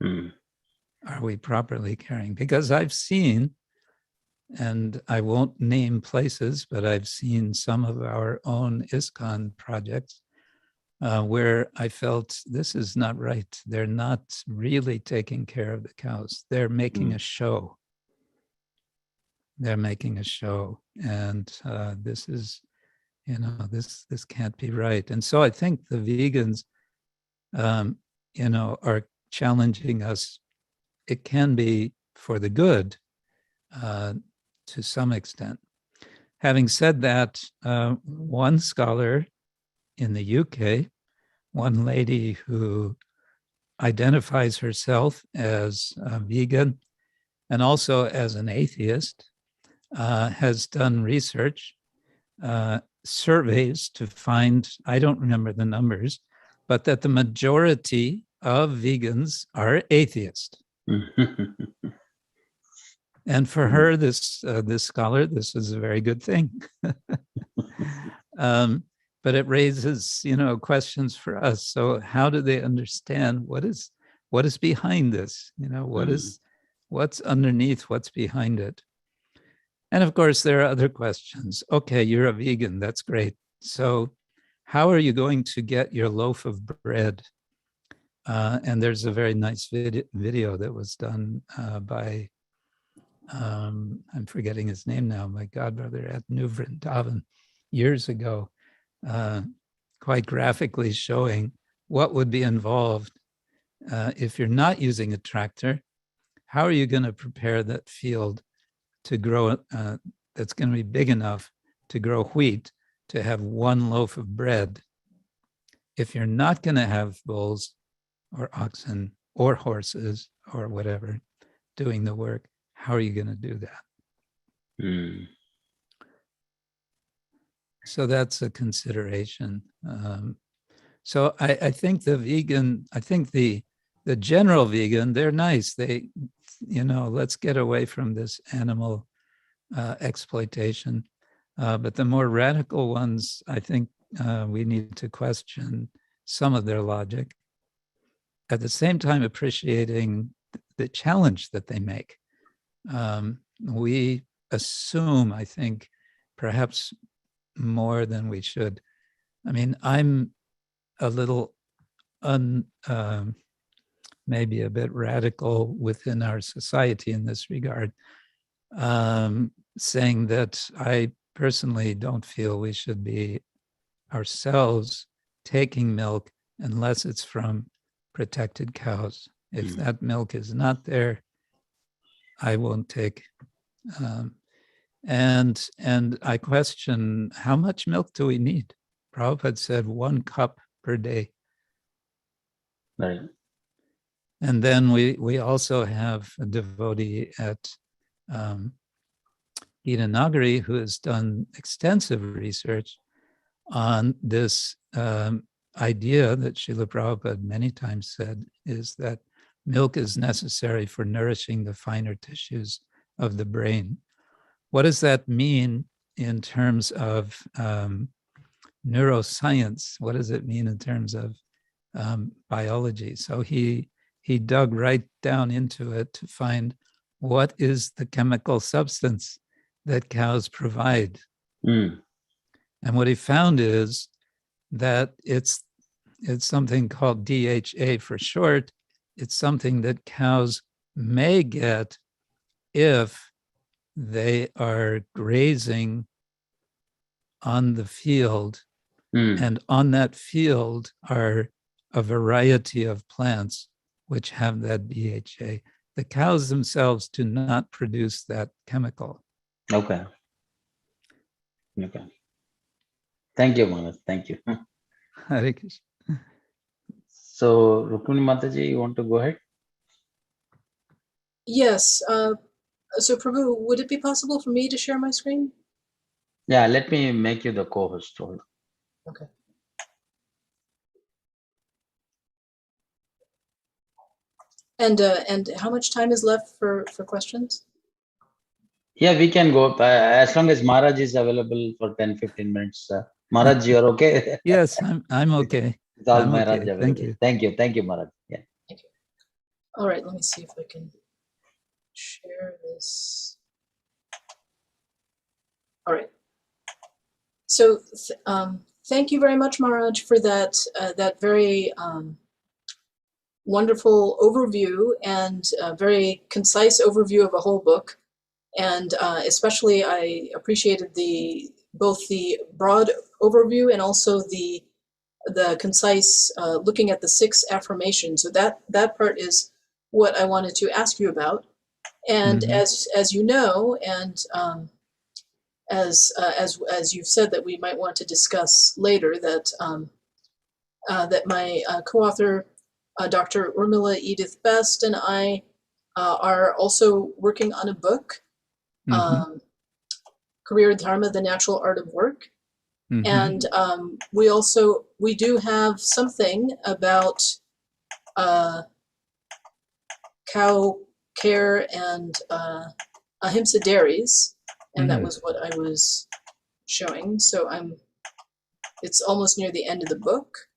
Are we properly caring? Because I've seen, and I won't name places, but I've seen some of our own ISKCON projects where I felt this is not right. They're not really taking care of the cows. They're making a show. They're making a show. And this is, this can't be right. And so I think the vegans, are challenging us. It can be for the good to some extent. Having said that, one scholar in the UK, one lady who identifies herself as a vegan and also as an atheist, has done research, surveys to find, I don't remember the numbers, but that the majority of vegans are atheists. And for her, this scholar, this is a very good thing. But it raises, questions for us. So how do they understand what is behind this? What's underneath, what's behind it? And of course, there are other questions. Okay, you're a vegan, that's great. So how are you going to get your loaf of bread? And there's a very nice video that was done by, I'm forgetting his name now, my godbrother at New Vrindavan years ago, quite graphically showing what would be involved if you're not using a tractor. How are you going to prepare that field to grow, that's going to be big enough to grow wheat, to have one loaf of bread? If you're not going to have bulls or oxen or horses or whatever doing the work, how are you going to do that? So that's a consideration. So I think the vegan, the general vegan, they're nice. They, let's get away from this animal exploitation. But the more radical ones, I think we need to question some of their logic. At the same time, appreciating the challenge that they make. We assume, I think, perhaps more than we should. I mean, I'm a little maybe a bit radical within our society in this regard, saying that I personally don't feel we should be ourselves taking milk unless it's from protected cows. If that milk is not there, I won't take. And I question, how much milk do we need? Prabhupada said 1 cup per day. Right. And then we also have a devotee at Gita Nagari who has done extensive research on this idea that Srila Prabhupada many times said is that milk is necessary for nourishing the finer tissues of the brain. What does that mean in terms of neuroscience? What does it mean in terms of biology? So he dug right down into it to find what is the chemical substance that cows provide. And what he found is that it's something called DHA for short. It's something that cows may get if they are grazing on the field, and on that field are a variety of plants which have that BHA. The cows themselves do not produce that chemical. Okay. Okay. Thank you, Maharaj. Thank you. Hare Krishna. So, Rukmini Mataji, you want to go ahead? Yes. So, Prabhu, would it be possible for me to share my screen? Yeah, let me make you the co-host. Okay. And how much time is left for questions? Yeah, we can go as long as Maharaj is available for 10-15 minutes. Maharaj, you're okay? Yes, I'm okay. It's all I'm Maharaj okay. available. Thank you. Thank you, Maharaj. Yeah. Thank you. All right, let me see if I can share this. All right. So thank you very much, Maharaj, for that that very wonderful overview and very concise overview of a whole book. And especially I appreciated both the broad overview and also the concise looking at the 6 affirmations. So that part is what I wanted to ask you about. And as you know, and as you've said that we might want to discuss later, that that my co-author, Dr. Urmila Edith Best, and I are also working on a book, Career Dharma, the Natural Art of Work. And we do have something about cow care and ahimsa dairies, and that was what I was showing. So it's almost near the end of the book.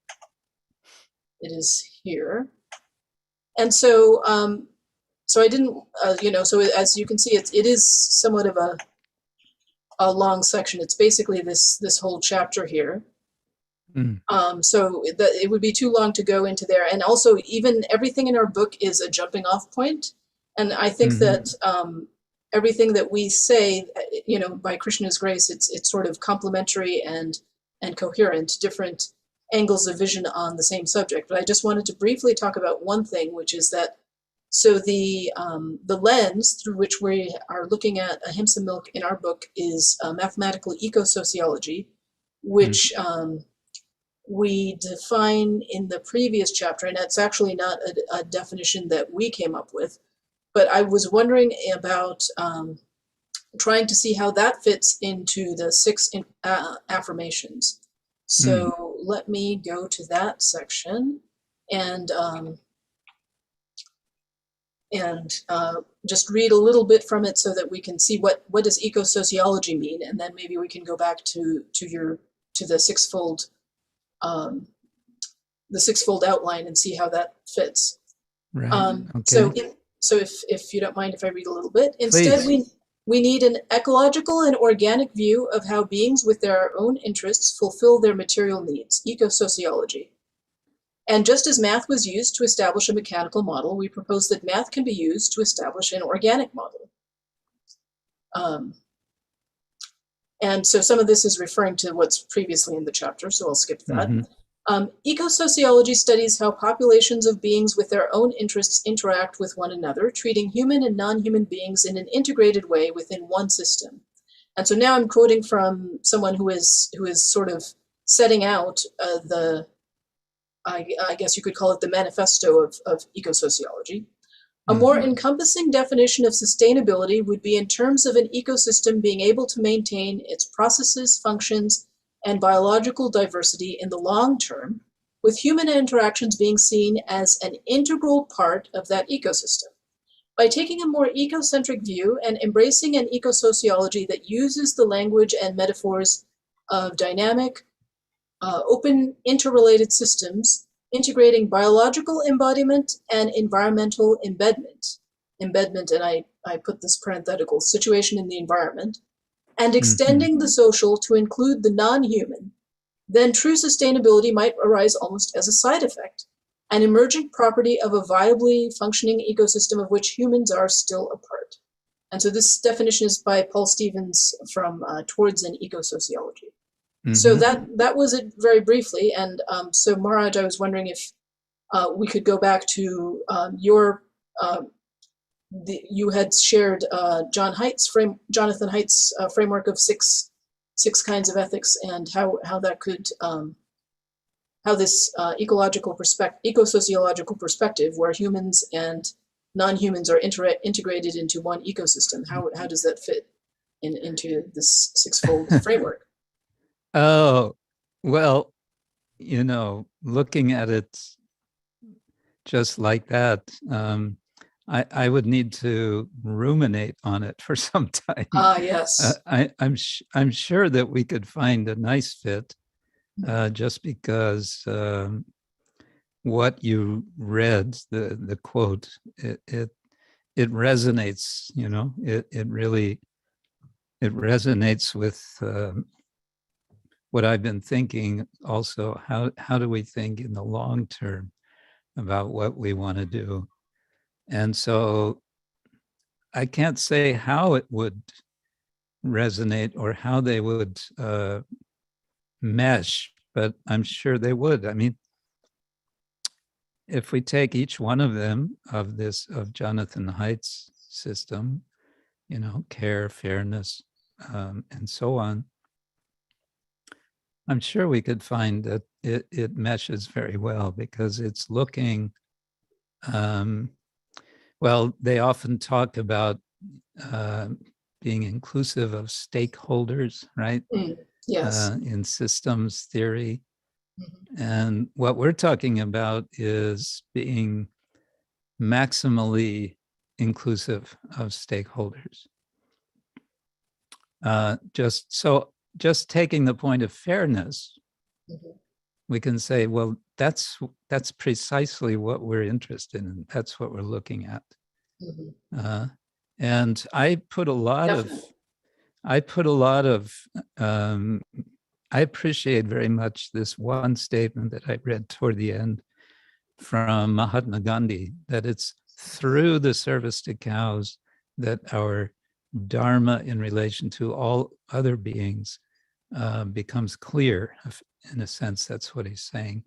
It is here. And so so I didn't so as you can see, it is somewhat of a long section. It's basically this whole chapter here. So it would be too long to go into there. And also, even everything in our book is a jumping off point. And I think that everything that we say, by Krishna's grace, it's sort of complementary and coherent, different angles of vision on the same subject. But I just wanted to briefly talk about one thing, which is that so the lens through which we are looking at ahimsa milk in our book is mathematical eco-sociology, which we define in the previous chapter, and it's actually not a definition that we came up with, but I was wondering about trying to see how that fits into the 6 affirmations. So let me go to that section and just read a little bit from it so that we can see what does eco-sociology mean, and then maybe we can go back to the sixfold outline and see how that fits. Right. So if you don't mind if I read a little bit. Instead, we need an ecological and organic view of how beings with their own interests fulfill their material needs, eco-sociology. And just as math was used to establish a mechanical model, we propose that math can be used to establish an organic model. And so some of this is referring to what's previously in the chapter, so I'll skip that. Eco-sociology studies how populations of beings with their own interests interact with one another, treating human and non-human beings in an integrated way within one system. And so now I'm quoting from someone who is sort of setting out I guess you could call it the manifesto of eco-sociology. A more encompassing definition of sustainability would be in terms of an ecosystem being able to maintain its processes, functions, and biological diversity in the long term, with human interactions being seen as an integral part of that ecosystem. By taking a more ecocentric view and embracing an eco-sociology that uses the language and metaphors of dynamic, open, interrelated systems, integrating biological embodiment and environmental embedment, and I put this parenthetical, situation in the environment, and extending the social to include the non-human, then true sustainability might arise almost as a side effect, an emergent property of a viably functioning ecosystem of which humans are still a part. And so this definition is by Paul Stevens from Towards an Eco-Sociology. So that was it very briefly. And so Maharaj, I was wondering if we could go back to you had shared Jonathan Haidt's framework of six kinds of ethics, and how that could how this eco-sociological perspective, where humans and non-humans are integrated into one ecosystem, how does that fit into this sixfold framework? Oh, well, looking at it just like that, I would need to ruminate on it for some time. Yes. I'm sure that we could find a nice fit, just because what you read, the quote, it resonates. It really resonates with what I've been thinking. Also, how do we think in the long term about what we want to do? And so I can't say how it would resonate or how they would mesh, but I'm sure they would. I mean, if we take each one of them, of Jonathan Haidt's system, care, fairness, and so on, I'm sure we could find that it meshes very well, because it's looking, well, they often talk about being inclusive of stakeholders, right? Yes. In systems theory. And what we're talking about is being maximally inclusive of stakeholders. Just taking the point of fairness, we can say, well, that's precisely what we're interested in. That's what we're looking at. And I appreciate very much this one statement that I read toward the end from Mahatma Gandhi, that it's through the service to cows that our dharma in relation to all other beings becomes clear. In a sense, that's what he's saying.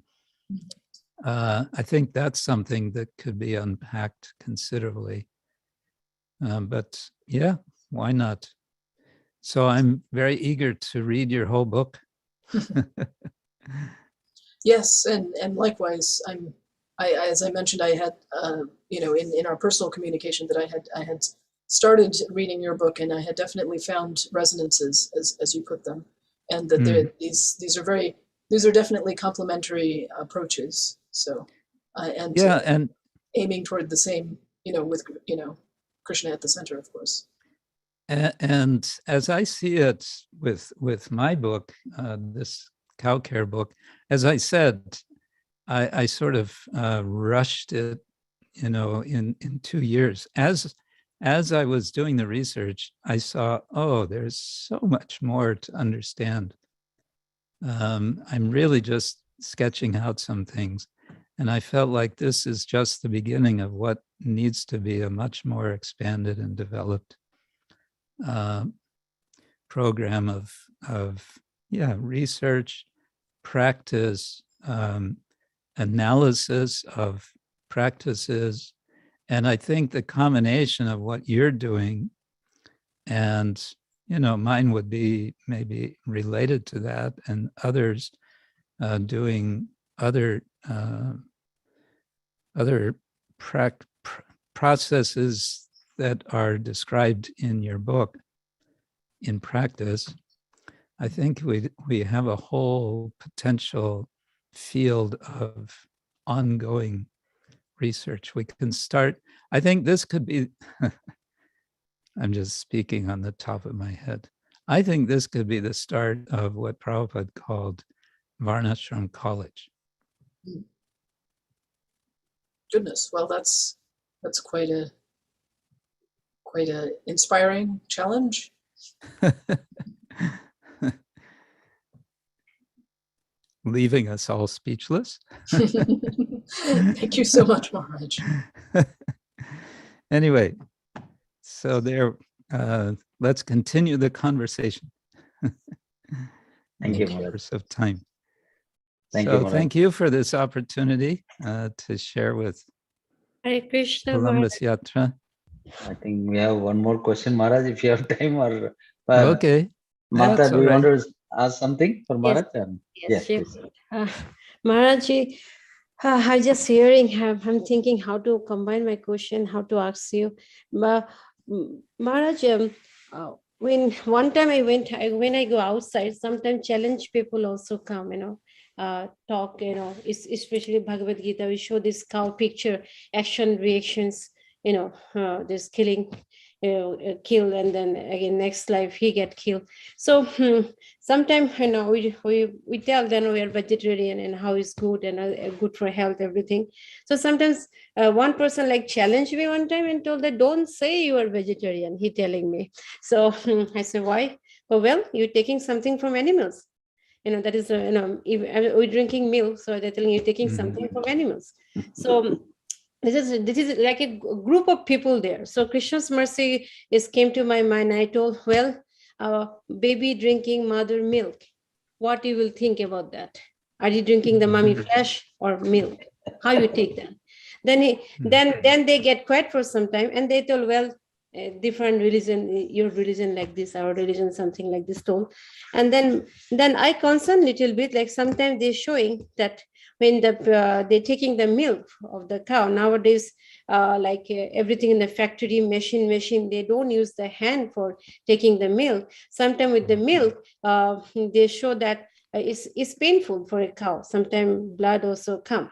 I think that's something that could be unpacked considerably. But yeah, why not? So I'm very eager to read your whole book. Yes, and likewise, as I mentioned, I had in our personal communication that I had started reading your book, and I had definitely found resonances, as you put them, and that these are definitely complementary approaches. So, and aiming toward the same, with Krishna at the center, of course. And as I see it with my book, this cow care book, as I said, I sort of rushed it, in 2 years. As I was doing the research, I saw, there's so much more to understand. I'm really just sketching out some things. And I felt like this is just the beginning of what needs to be a much more expanded and developed program of research, practice, analysis of practices. And I think the combination of what you're doing and, mine would be maybe related to that, and others doing other processes that are described in your book in practice. I think we have a whole potential field of ongoing research. We can start, I think this could be, I'm just speaking on the top of my head. I think this could be the start of what Prabhupada called Varnashram College. Goodness, well, that's quite a inspiring challenge. Leaving us all speechless. Thank you so much, Maharaj. Anyway, so there let's continue the conversation. Thank in you, the Maharaj. course of time. Thank you, So Maharaj. thank you for this opportunity to share with Hare Krishna, Columbus Yatra. I think we have one more question, Maharaj, if you have time, or Okay, Mata, that's do all you want right. to ask something for Yes. Maharaj? Yes, sure. Please. Maharaj, I'm just hearing, I'm thinking how to combine my question, how to ask you. Maharaj, when one time when I go outside, sometimes challenge people also come, talk, especially Bhagavad-Gita, we show this cow picture, action, reactions, this killing, kill, and then again, next life, he get killed. So sometimes, we tell them we are vegetarian and how it's good and good for health, everything. So sometimes one person like challenged me one time and told that don't say you are vegetarian, he telling me. So I said, why? Oh, well, you're taking something from animals. That is, we're drinking milk. So they're telling you taking something from animals. So this is like a group of people there. So Krishna's mercy came to my mind. I told, well, baby drinking mother milk. What you will think about that? Are you drinking the mommy flesh or milk? How you take that? Then they get quiet for some time, and they told, well, different religion, your religion like this, our religion something like this told. And then I concern little bit, like sometimes they're showing that when they're taking the milk of the cow nowadays, everything in the factory, machine, they don't use the hand for taking the milk. Sometimes with the milk, they show that it's painful for a cow. Sometimes blood also come.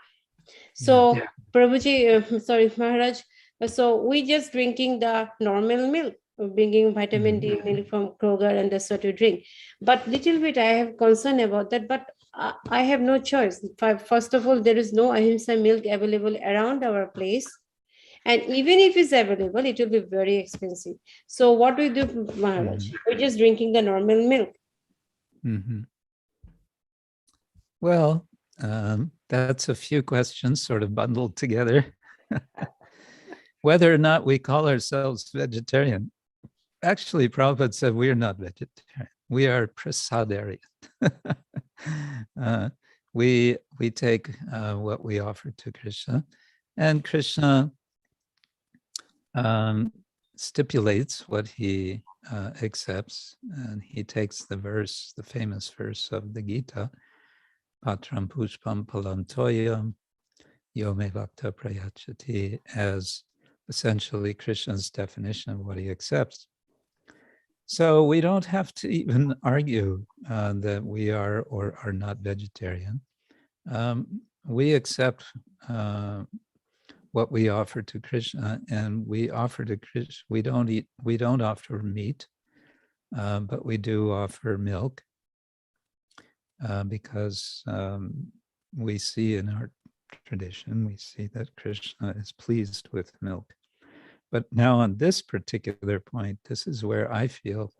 So Prabhuji, sorry, Maharaj, so we just drinking the normal milk, bringing vitamin D milk from Kroger, and that's what we drink. But little bit I have concern about that, but I have no choice. First of all, there is no ahimsa milk available around our place. And even if it's available, it will be very expensive. So what we do, Maharaj? We're just drinking the normal milk. Well, that's a few questions sort of bundled together. Whether or not we call ourselves vegetarian, actually, Prabhupada said we are not vegetarian. We are prasadarian. We take what we offer to Krishna, and Krishna stipulates what he accepts, and he takes the famous verse of the Gita, Patram Pushpam Palam Toyam Yome Bhakta Prayachati, as essentially Krishna's definition of what he accepts. So we don't have to even argue that we are or are not vegetarian. We accept what we offer to Krishna, and we offer to Krishna. We don't offer meat, but we do offer milk because we see in our tradition, we see that Krishna is pleased with milk. But now on this particular point, this is where I feel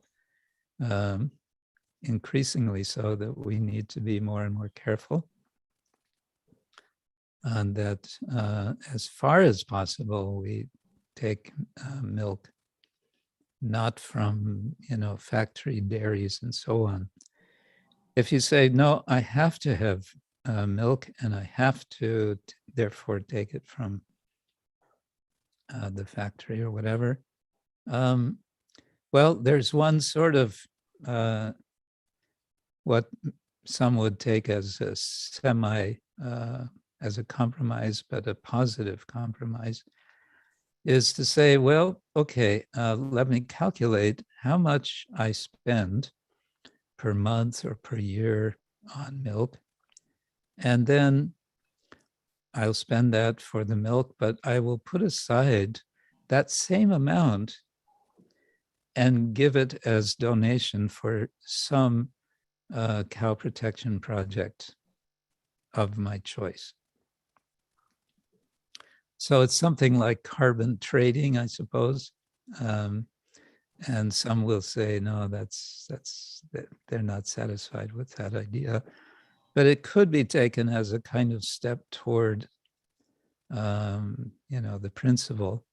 increasingly so that we need to be more and more careful. And that as far as possible, we take milk not from, factory dairies and so on. If you say, no, I have to have milk and I have to therefore take it from the factory or whatever, well, there's one sort of what some would take as a as a compromise, but a positive compromise, is to say, well, okay, let me calculate how much I spend per month or per year on milk. And then I'll spend that for the milk, but I will put aside that same amount and give it as donation for some cow protection project of my choice. So it's something like carbon trading, I suppose. And some will say, no, they're not satisfied with that idea. But it could be taken as a kind of step toward, the principle.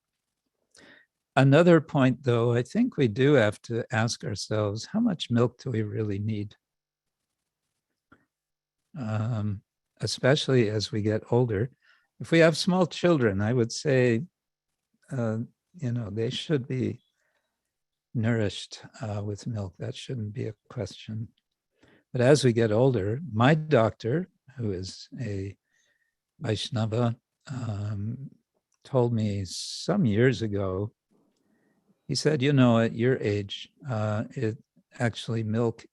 Another point, though, I think we do have to ask ourselves, how much milk do we really need? Especially as we get older. If we have small children, I would say, they should be nourished with milk. That shouldn't be a question. But as we get older, my doctor, who is a Vaishnava, told me some years ago, he said, at your age, it actually milk,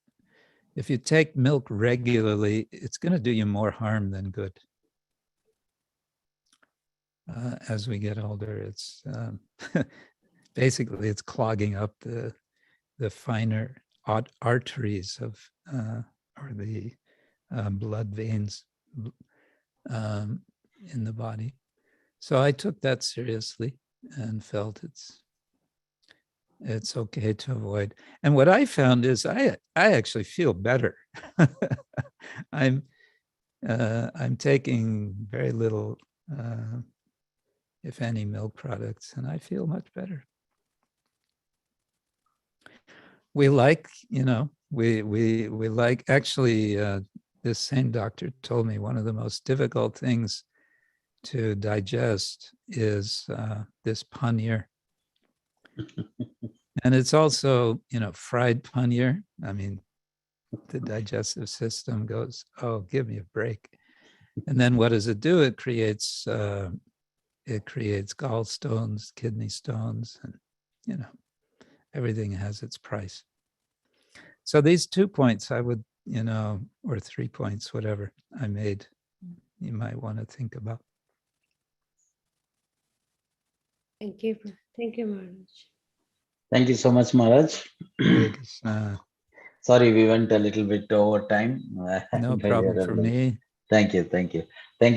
if you take milk regularly, it's going to do you more harm than good. As we get older, it's basically it's clogging up the finer arteries of or the blood veins in the body. So I took that seriously and felt it's okay to avoid. And what I found is I actually feel better. I'm taking very little, if any, milk products, and I feel much better. We like, we like, actually, this same doctor told me one of the most difficult things to digest is this paneer. And it's also, fried paneer. I mean, the digestive system goes, oh, give me a break. And then what does it do? It creates gallstones, kidney stones, and, everything has its price. So these 2 points I would, or 3 points, whatever I made, you might want to think about. Thank you. Thank you, Maharaj. Thank you so much, Maharaj. Hare Krishna. Sorry, we went a little bit over time. No problem for me. Thank you. Thank you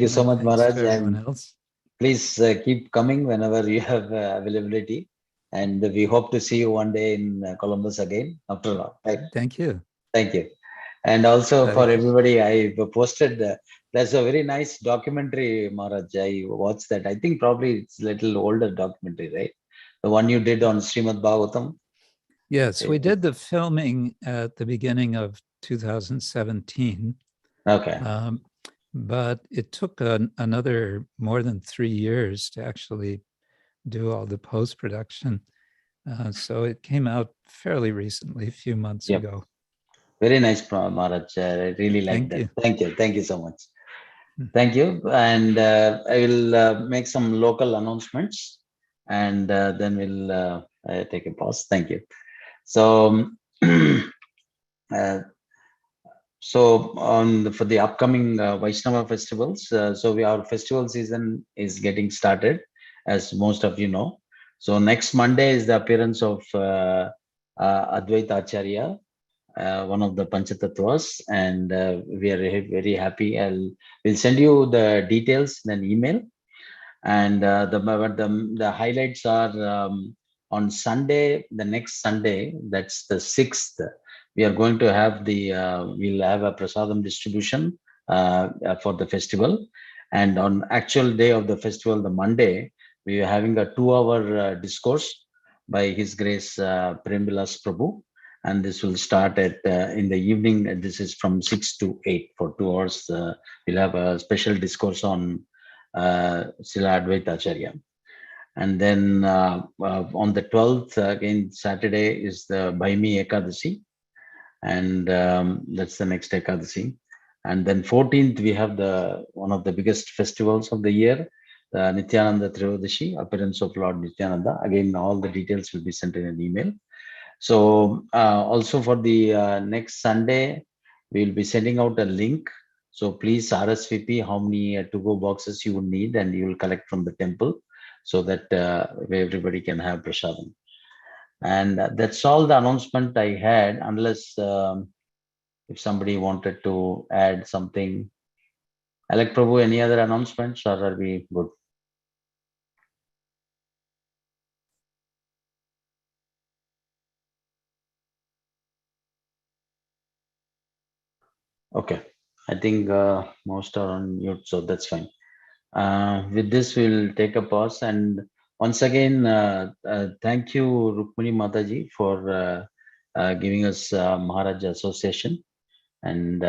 so much, Thanks Maharaj. to everyone else. Please keep coming whenever you have availability. And we hope to see you one day in Columbus again after a long time. Thank you. Thank you. And also Hare for Krishna. everybody, I posted, there's a very nice documentary, Maharaj. I watched that. I think probably it's a little older documentary, right? The one you did on Srimad Bhagavatam. Yes, we did the filming at the beginning of 2017. Okay. But it took another more than 3 years to actually do all the post-production. So it came out fairly recently, a few months ago. Very nice, Maharaj. I really like that. Thank you so much. Thank you. And I will make some local announcements, and then we'll take a pause. Thank you. So, for the upcoming Vaishnava festivals, our festival season is getting started, as most of you know. So next Monday is the appearance of Advaita Acharya, one of the Panchatattwas, and we are very happy. We'll send you the details in an email, and the highlights are on Sunday, the next Sunday, that's the 6th. We are going to have we'll have a prasadam distribution for the festival, and on actual day of the festival, the Monday, we are having a 2-hour discourse by His Grace Premvilas Prabhu. And this will start at in the evening. This is from 6 to 8 for 2 hours. We'll have a special discourse on Srila Advaita Acharya. And then on the 12th, again, Saturday, is the Bhaimi Ekadasi. And that's the next Ekadasi. And then 14th, we have one of the biggest festivals of the year, the Nityananda Triyodashi, appearance of Lord Nityananda. Again, all the details will be sent in an email. So also for the next Sunday, we will be sending out a link. So please RSVP how many to-go boxes you would need, and you will collect from the temple, so that everybody can have prasadam. And that's all the announcement I had, unless if somebody wanted to add something. Alec Prabhu, any other announcements, or are we good? Okay, I think most are on mute, so that's fine. With this, we'll take a pause, and once again, thank you, Rukmini Mataji, for giving us Maharaj Association. And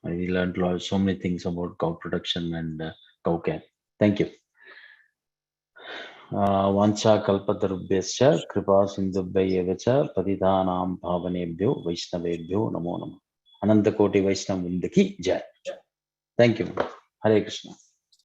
we learned so many things about cow production and cow care. Thank you. Vancha kalpatarubhyascha kripa sindhubhyayevacha patidhanam bhavanebhyo vaishnavebhyo namo namah. Ananta Koti Vaishnav Vrinda ki jai. Thank you. Hare Krishna.